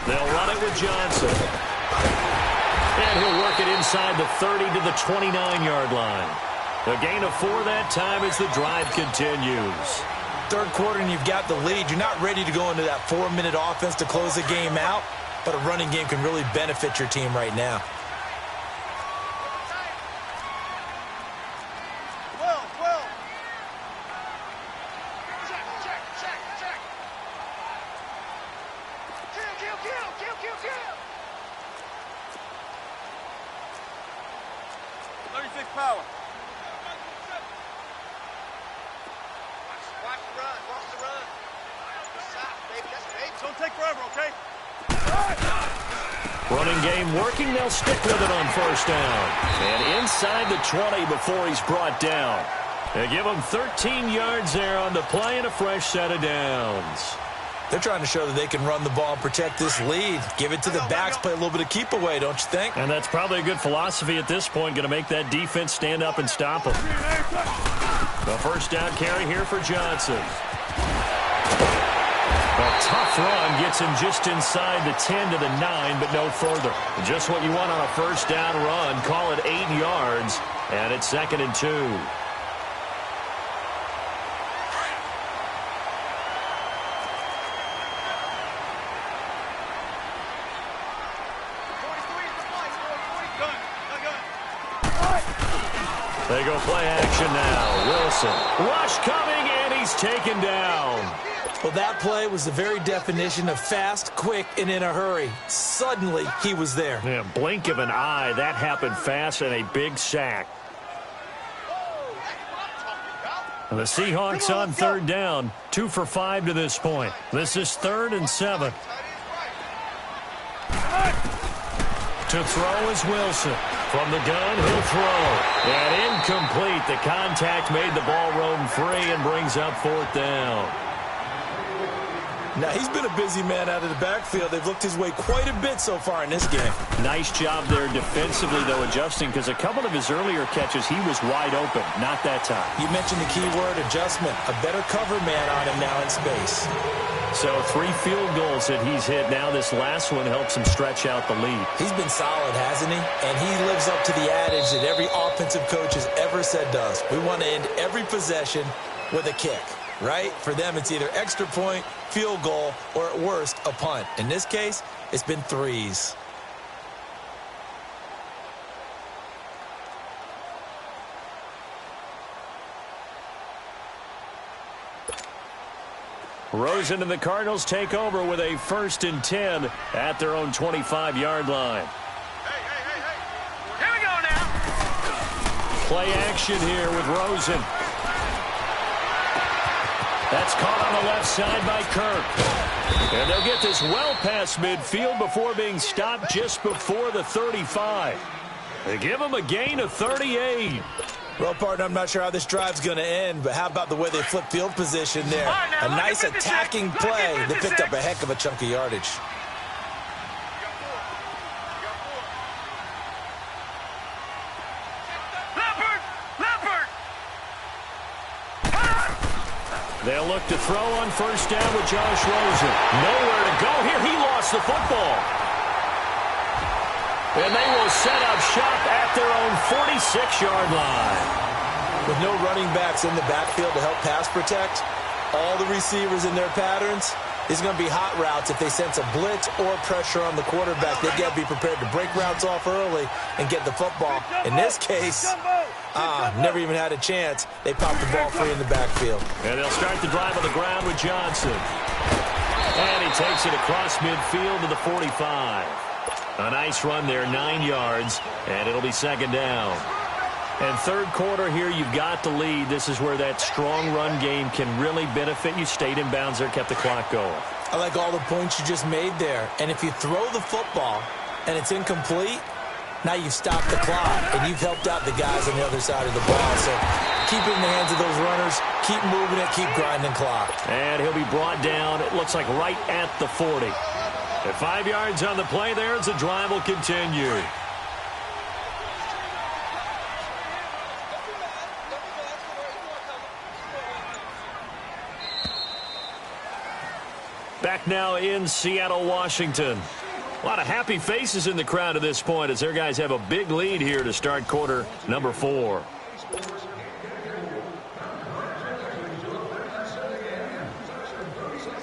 They'll run it with Johnson. And he'll work it inside the 30 to the 29-yard line. A gain of 4 that time as the drive continues. 3rd quarter and you've got the lead. You're not ready to go into that 4-minute offense to close the game out, but a running game can really benefit your team right now. Kill. 36 power. Watch the run. Baby, that's baby. Don't take forever, okay? Running game working. They'll stick with it on first down. And inside the 20 before he's brought down. They give him 13 yards there on the play and a fresh set of downs. They're trying to show that they can run the ball and protect this lead. Give it to the backs, play a little bit of keep away, don't you think? And that's probably a good philosophy at this point, going to make that defense stand up and stop them. The first down carry here for Johnson. A tough run gets him just inside the 10 to the 9, but no further. Just what you want on a first down run. Call it 8 yards, and it's 2nd and 2. They go play action now. Wilson. Rush coming, and he's taken down. Well, that play was the very definition of fast, quick, and in a hurry. Suddenly, he was there. Yeah, blink of an eye. That happened fast and a big sack. And the Seahawks on third down. 2 for 5 to this point. This is 3rd and 7. To throw is Wilson. From the gun, he'll throw. And incomplete. The contact made the ball roam free and brings up 4th down. Now, he's been a busy man out of the backfield. They've looked his way quite a bit so far in this game. Nice job there defensively, though, adjusting, because a couple of his earlier catches, he was wide open. Not that time. You mentioned the key word, adjustment. A better cover man on him now in space. So 3 field goals that he's hit. Now this last one helps him stretch out the lead. He's been solid, hasn't he? And he lives up to the adage that every offensive coach has ever said to us. We want to end every possession with a kick, right? For them, it's either extra point, field goal, or at worst, a punt. In this case, it's been 3s. Rosen and the Cardinals take over with a 1st and 10 at their own 25-yard line. Hey. Here we go now. Play action here with Rosen. That's caught on the left side by Kirk. And they'll get this well past midfield before being stopped just before the 35. They give him a gain of 38. Well, partner, I'm not sure how this drive's going to end, but how about the way they flip field position there? A nice attacking play that picked up a heck of a chunk of yardage. Leopard! They'll look to throw on first down with Josh Rosen. Nowhere to go here. He lost the football. And they will set up shop at their own 46-yard line. With no running backs in the backfield to help pass protect, all the receivers in their patterns, it's going to be hot routes if they sense a blitz or pressure on the quarterback. They've got to be prepared to break routes off early and get the football. In this case, never even had a chance. They popped the ball free in the backfield. And they'll start the drive on the ground with Johnson. And he takes it across midfield to the 45. A nice run there, 9 yards, and it'll be 2nd down. And 3rd quarter here, you've got the lead. This is where that strong run game can really benefit you. Stayed in bounds there, kept the clock going. I like all the points you just made there. And if you throw the football and it's incomplete, now you've stopped the clock and you've helped out the guys on the other side of the ball. So keep it in the hands of those runners, keep moving it, keep grinding clock. And he'll be brought down, it looks like right at the 40. At 5 yards on the play there, as the drive will continue. Back now in Seattle, Washington. A lot of happy faces in the crowd at this point as their guys have a big lead here to start quarter number 4. Let's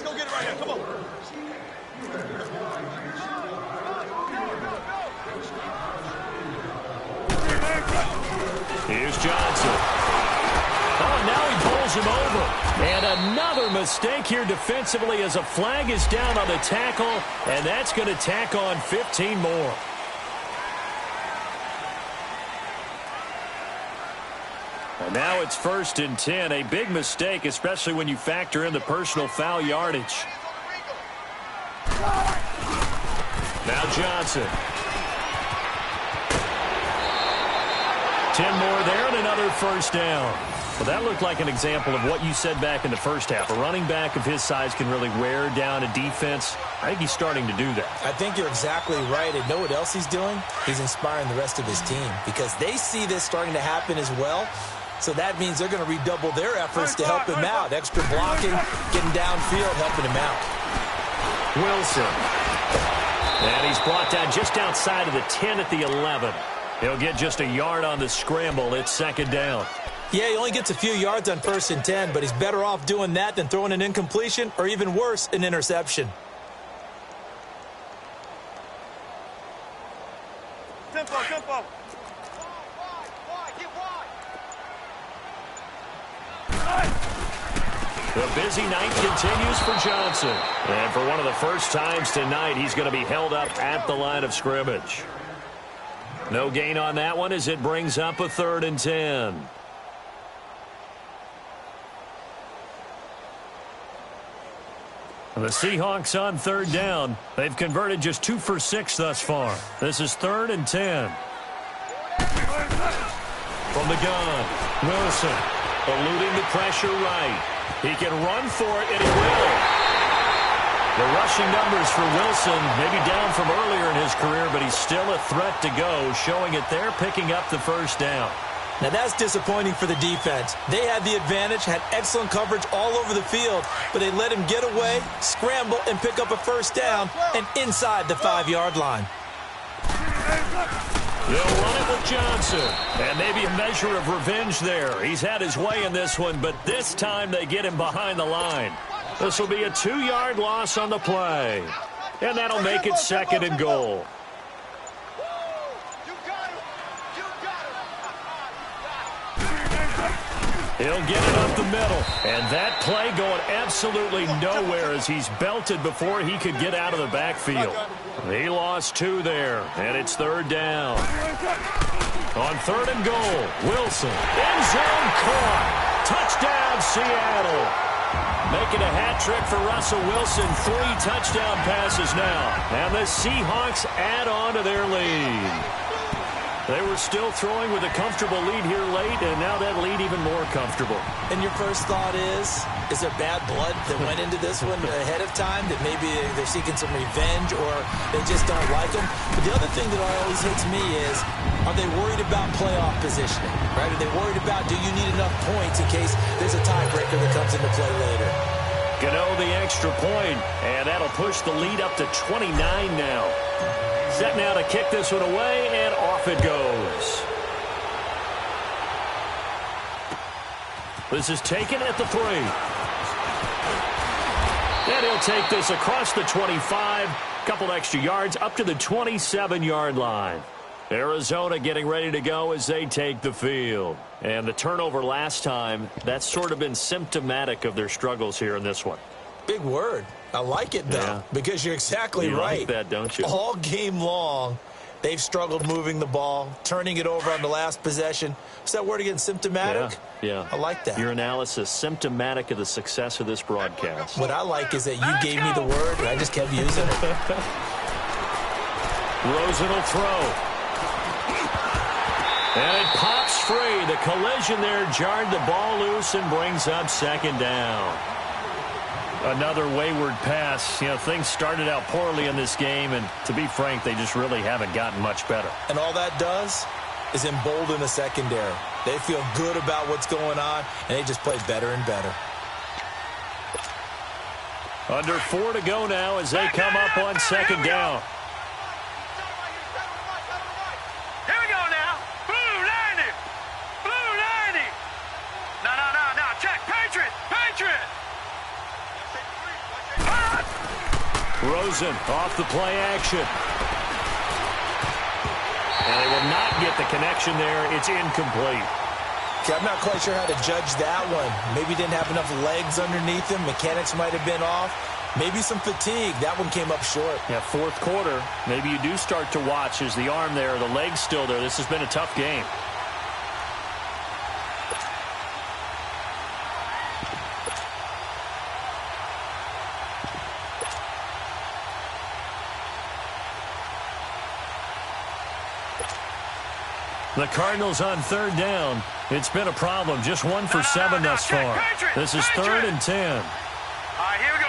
go get it right here. Come on. Here's Johnson. Oh, and now he pulls him over. And another mistake here defensively as a flag is down on the tackle, and that's going to tack on 15 more. And now it's 1st and 10, a big mistake, especially when you factor in the personal foul yardage. Now Johnson. 10 more there and another first down. Well, that looked like an example of what you said back in the first half. A running back of his size can really wear down a defense. I think he's starting to do that. I think you're exactly right. And know what else he's doing? He's inspiring the rest of his team because they see this starting to happen as well. So that means they're going to redouble their efforts to help him out. Extra blocking, getting downfield, helping him out. Wilson. And he's brought down just outside of the 10 at the 11. He'll get just a yard on the scramble. It's 2nd down. Yeah, he only gets a few yards on 1st and 10, but he's better off doing that than throwing an incompletion or even worse, an interception. Tempo, tempo. The busy night continues for Johnson. And for one of the first times tonight, he's going to be held up at the line of scrimmage. No gain on that one as it brings up a 3rd and 10. The Seahawks on 3rd down. They've converted just 2 for 6 thus far. This is 3rd and 10. From the gun, Wilson eluding the pressure right. He can run for it, and he will. The rushing numbers for Wilson maybe down from earlier in his career, but he's still a threat to go, showing it there, picking up the first down. Now, that's disappointing for the defense. They had the advantage, had excellent coverage all over the field, but they let him get away, scramble, and pick up a first down, and inside the 5-yard line. They'll run it with Johnson, and maybe a measure of revenge there. He's had his way in this one, but this time they get him behind the line. This will be a 2-yard loss on the play, and that'll make it 2nd and goal. He'll get it up the middle, and that play going absolutely nowhere as he's belted before he could get out of the backfield. He lost 2 there, and it's 3rd down. On 3rd and goal, Wilson, end zone caught. Touchdown, Seattle. Making a hat trick for Russell Wilson, 3 touchdown passes now, and the Seahawks add on to their lead. They were still throwing with a comfortable lead here late, and now that lead even more comfortable. And your first thought is there bad blood that went into this one ahead of time, that maybe they're seeking some revenge or they just don't like them? But the other thing that always hits me is, are they worried about playoff positioning? Right? Are they worried about, do you need enough points in case there's a tiebreaker that comes into play later? Gano the extra point, and that'll push the lead up to 29 now. Set now to kick this one away, and off it goes. This is taken at the 3. And he'll take this across the 25. Couple extra yards up to the 27-yard line. Arizona getting ready to go as they take the field. And the turnover last time, that's sort of been symptomatic of their struggles here in this one. Big word. I like it, though, because you're exactly right. You like that, don't you? All game long, they've struggled moving the ball, turning it over on the last possession. Is that word again, symptomatic? Yeah. I like that. Your analysis, symptomatic of the success of this broadcast. What I like is that you gave me the word, and I just kept using it. Rosen will throw. And it pops free. The collision there jarred the ball loose and brings up 2nd down. Another wayward pass. You know, things started out poorly in this game, and to be frank, they just really haven't gotten much better. And all that does is embolden the secondary. They feel good about what's going on, and they just play better and better. Under 4 to go now as they come up on 2nd down. Here we go now. Blue 90. Blue 90. No. Check. Patriot. Rosen off the play action. And they will not get the connection there. It's incomplete. Okay, I'm not quite sure how to judge that one. Maybe didn't have enough legs underneath him. Mechanics might have been off. Maybe some fatigue. That one came up short. Yeah, fourth quarter. Maybe you do start to watch as the arm there, the leg's still there. This has been a tough game. The Cardinals on third down. It's been a problem. Just 1 for 7 thus far. This is 3rd and 10. All right, here we go.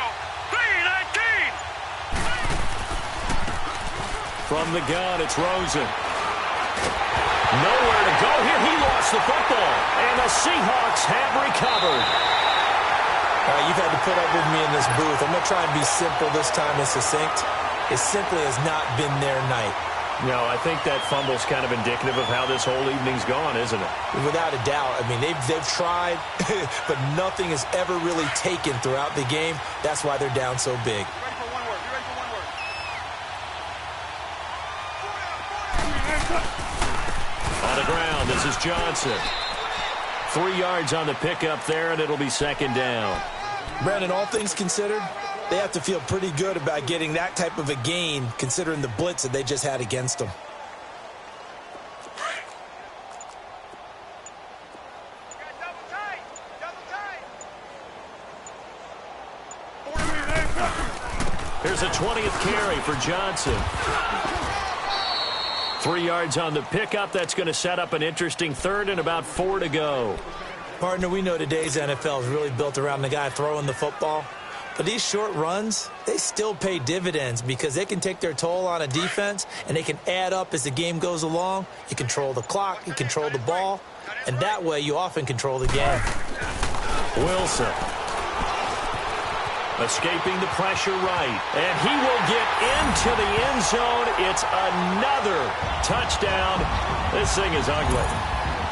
3-19. From the gun, it's Rosen. Nowhere to go here. He lost the football. And the Seahawks have recovered. All right, you've had to put up with me in this booth. I'm going to try and be simple this time and succinct. It simply has not been their night. No, I think that fumble's kind of indicative of how this whole evening's gone, isn't it? Without a doubt. I mean, they've tried, but nothing has ever really taken throughout the game. That's why they're down so big. On the ground, this is Johnson. 3 yards on the pickup there, and it'll be 2nd down. Brandon, all things considered, they have to feel pretty good about getting that type of a gain, considering the blitz that they just had against them. Here's a 20th carry for Johnson. 3 yards on the pickup. That's going to set up an interesting 3rd and about 4 to go. Partner, we know today's NFL is really built around the guy throwing the football. But these short runs, they still pay dividends because they can take their toll on a defense and they can add up as the game goes along. You control the clock, you control the ball, and that way you often control the game. Wilson. Escaping the pressure right. And he will get into the end zone. It's another touchdown. This thing is ugly.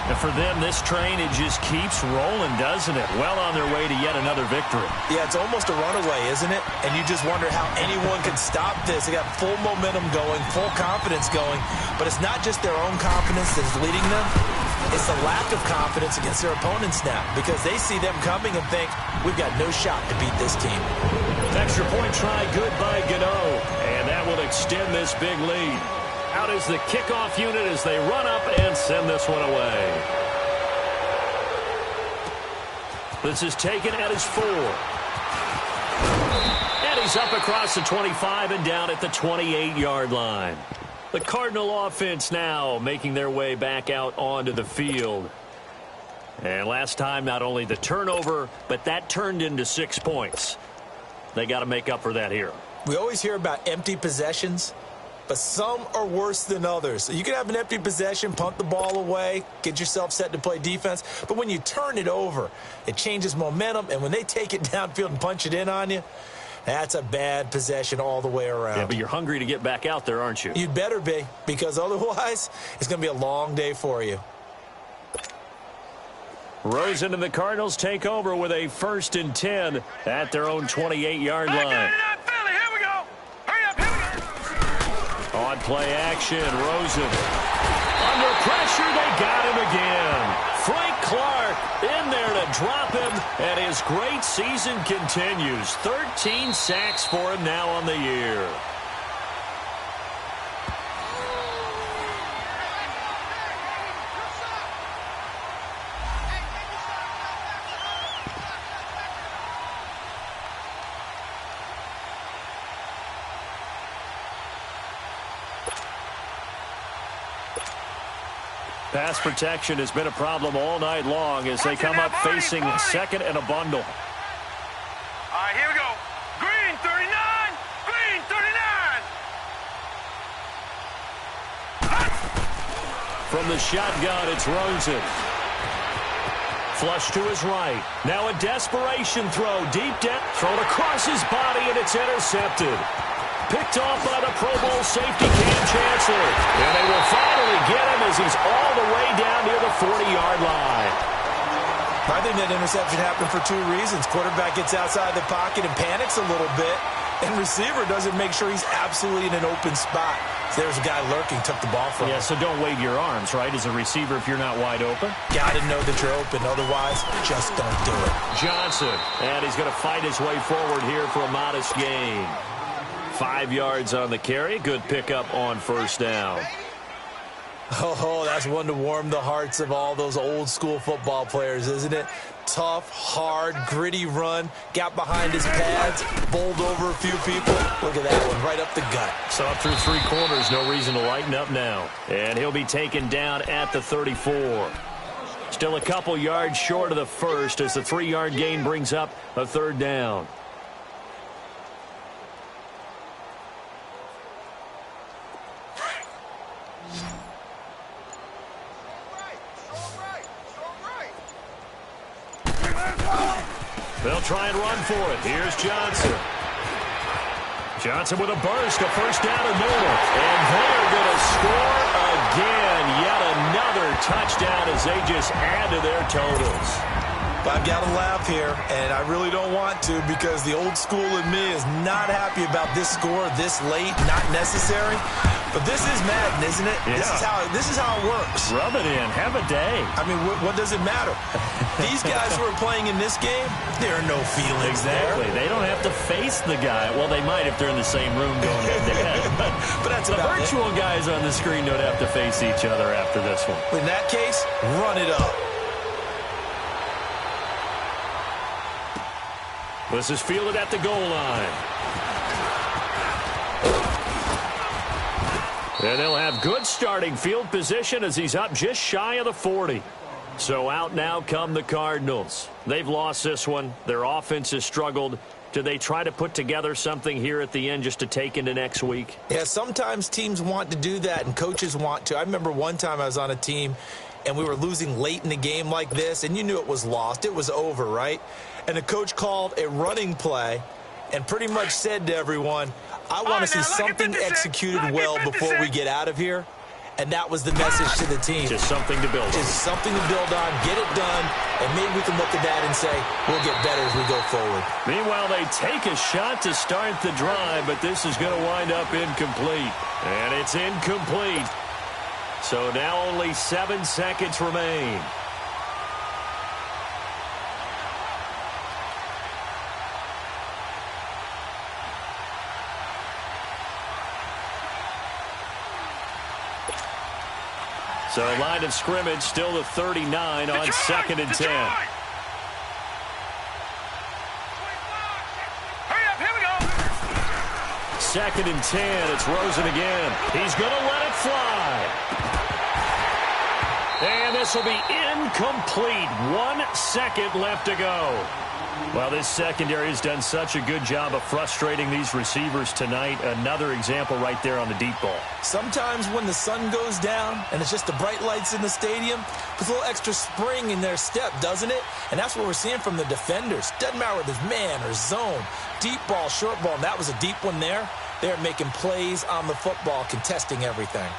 And for them, this train, it just keeps rolling, doesn't it? Well on their way to yet another victory. Yeah, it's almost a runaway, isn't it? And you just wonder how anyone can stop this. They got full momentum going, full confidence going. But it's not just their own confidence that's leading them. It's the lack of confidence against their opponents now because they see them coming and think, we've got no shot to beat this team. Extra point try good by Gano. And that will extend this big lead. Out is the kickoff unit as they run up and send this one away. This is taken at his 4. And he's up across the 25 and down at the 28-yard line. The Cardinal offense now making their way back out onto the field. And last time, not only the turnover, but that turned into 6 points. They got to make up for that here. We always hear about empty possessions, but some are worse than others. So you can have an empty possession, punt the ball away, get yourself set to play defense. But when you turn it over, it changes momentum. And when they take it downfield and punch it in on you, that's a bad possession all the way around. Yeah, but you're hungry to get back out there, aren't you? You'd better be, because otherwise it's going to be a long day for you. Rosen and the Cardinals take over with a 1st and 10 at their own 28-yard line. On play action, Rosen. Under pressure, they got him again. Frank Clark in there to drop him, and his great season continues. 13 sacks for him now on the year. Pass protection has been a problem all night long as they come up facing 2nd and a bundle. All right, here we go. Green 39. Green 39. From the shotgun, it's Rosen. Flush to his right. Now a desperation throw. Deep down. Thrown across his body, and it's intercepted. Picked off by the Pro Bowl safety Cam Chancellor. And they will finally get him as he's all the way down near the 40-yard line. I think that interception happened for 2 reasons. Quarterback gets outside the pocket and panics a little bit. And receiver doesn't make sure he's absolutely in an open spot. So there's a guy lurking, took the ball from him. Yeah, so don't wave your arms, right, as a receiver if you're not wide open. Got to know that you're open. Otherwise, just don't do it. Johnson, and he's going to fight his way forward here for a modest gain. 5 yards on the carry. Good pickup on first down. Oh, that's one to warm the hearts of all those old-school football players, isn't it? Tough, hard, gritty run. Got behind his pads, bowled over a few people. Look at that one, right up the gut. So up through 3 quarters, no reason to lighten up now. And he'll be taken down at the 34. Still a couple yards short of the first as the 3-yard gain brings up a third down. They'll try and run for it. Here's Johnson. Johnson with a burst, a first down and more. And they're going to score again. Yet another touchdown as they just add to their totals. I've got to laugh here, and I really don't want to because the old school in me is not happy about this score this late, not necessary. But this is Madden, isn't it? Yeah. This is how it works. Rub it in. Have a day. I mean, what does it matter? These guys who are playing in this game, there are no feelings Exactly. there. They don't have to face the guy. Well, they might if they're in the same room going head-to-head. But that's The about virtual guys on the screen don't have to face each other after this one. In that case, run it up. This is fielded at the goal line. And they'll have good starting field position as he's up just shy of the 40. So out now come the Cardinals. They've lost this one. Their offense has struggled. Do they try to put together something here at the end just to take into next week? Yeah, sometimes teams want to do that and coaches want to. I remember one time I was on a team and we were losing late in the game like this, and you knew it was lost. It was over, right? And the coach called a running play and pretty much said to everyone, I want to see something executed well before we get out of here. And that was the message to the team. Just something to build on. Just something to build on, get it done, and maybe we can look at that and say, we'll get better as we go forward. Meanwhile, they take a shot to start the drive, but this is going to wind up incomplete. And it's incomplete. So now only 7 seconds remain. So line of scrimmage still the 39 on 2nd and 10. Hurry up, here we go. 2nd and 10. It's Rosen again. He's going to let it fly. And this will be incomplete. 1 second left to go. Well, this secondary has done such a good job of frustrating these receivers tonight. Another example right there on the deep ball. Sometimes when the sun goes down and it's just the bright lights in the stadium, puts a little extra spring in their step, doesn't it? And that's what we're seeing from the defenders. Doesn't matter whether it's man or zone, deep ball, short ball. And that was a deep one there. They're making plays on the football, contesting everything.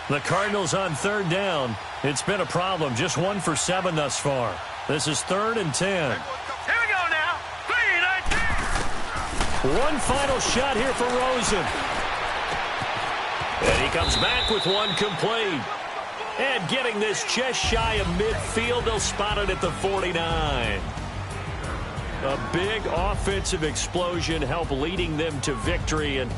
The Cardinals on 3rd down. It's been a problem. Just 1 for 7 thus far. This is 3rd and 10. Here we go now. 3, 19. One final shot here for Rosen. And he comes back with one complete. And getting this just shy of midfield, they'll spot it at the 49. A big offensive explosion helped leading them to victory. And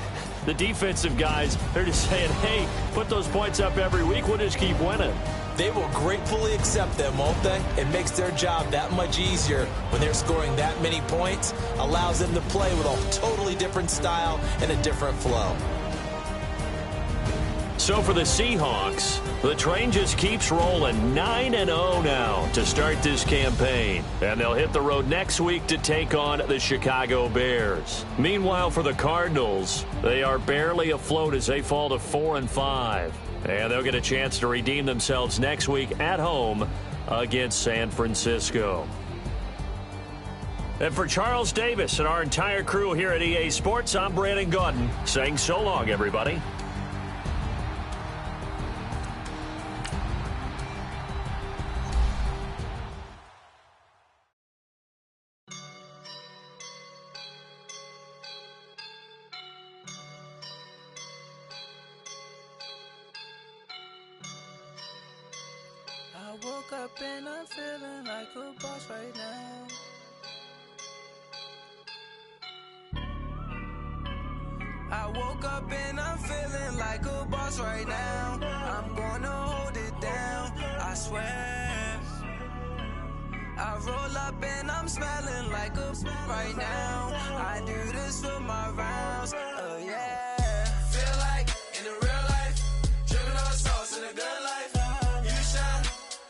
the defensive guys, they're just saying, hey, put those points up every week. We'll just keep winning. They will gratefully accept them, won't they? It makes their job that much easier when they're scoring that many points. Allows them to play with a totally different style and a different flow. So for the Seahawks, the train just keeps rolling. 9-0 now to start this campaign. And they'll hit the road next week to take on the Chicago Bears. Meanwhile, for the Cardinals, they are barely afloat as they fall to 4-5. And they'll get a chance to redeem themselves next week at home against San Francisco. And for Charles Davis and our entire crew here at EA Sports, I'm Brandon Gaudin saying so long, everybody. up and I'm feeling like a boss right now. I woke up and I'm feeling like a boss right now. I'm gonna hold it down, I swear. I roll up and I'm smelling like a right now. I do this for my rounds, yeah. Feel like in the real life, dripping on sauce in a good life. You shine,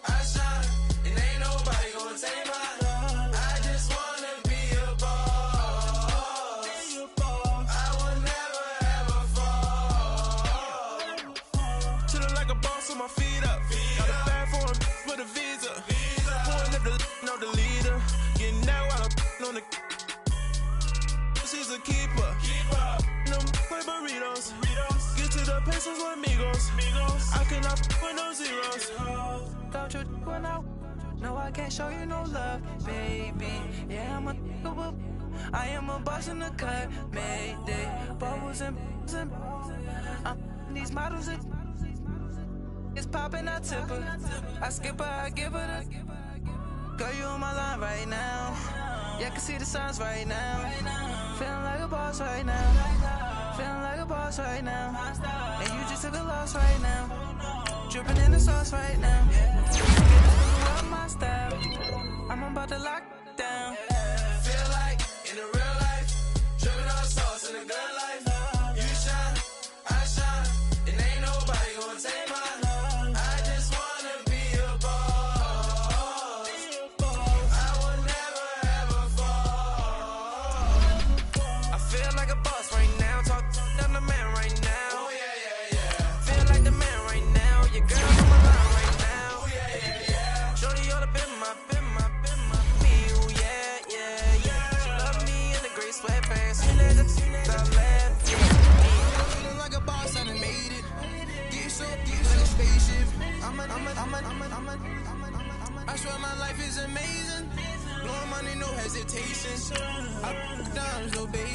I shine, and ain't nobody gonna take mine. I just wanna be a boss. I will never ever fall. Chillin' like a boss with my feet up. Got a bag for him with a visa. Pulling up the know the leader. Getting that while I'm on the. She's a keeper. No play burritos. Get to the pesos with amigos. I cannot with no zeros. Don't you when no, I can't show you no love, baby. Yeah, I am a boss in the cut, Mayday. Bubbles and these models it's popping, I tip her. I skip her, I give her the. Girl, you on my line right now. Yeah, I can see the signs right now. Feeling like a boss right now. Feeling like a boss right now. And you just took a loss right now. Dripping in the sauce right now. Up my style. I'm about to lock down. Feel like in the real life, dripping on sauce in a good life. You shine, I shine, and ain't nobody gonna take mine. I just wanna be a boss. I will never ever fall. I feel like a boss right now. Talk down the man right now. Oh yeah, yeah, yeah. Feel like the man right now. Your girl on my line right now. Oh yeah, yeah, yeah. Shorty all up in my me. Oh yeah, yeah, yeah. She love me in the gray sweatpants. She let the left. Feeling like a boss, I done made it. Get so deep like a spaceship. I swear my life is amazing. Blowing money, no hesitation. I down, so baby.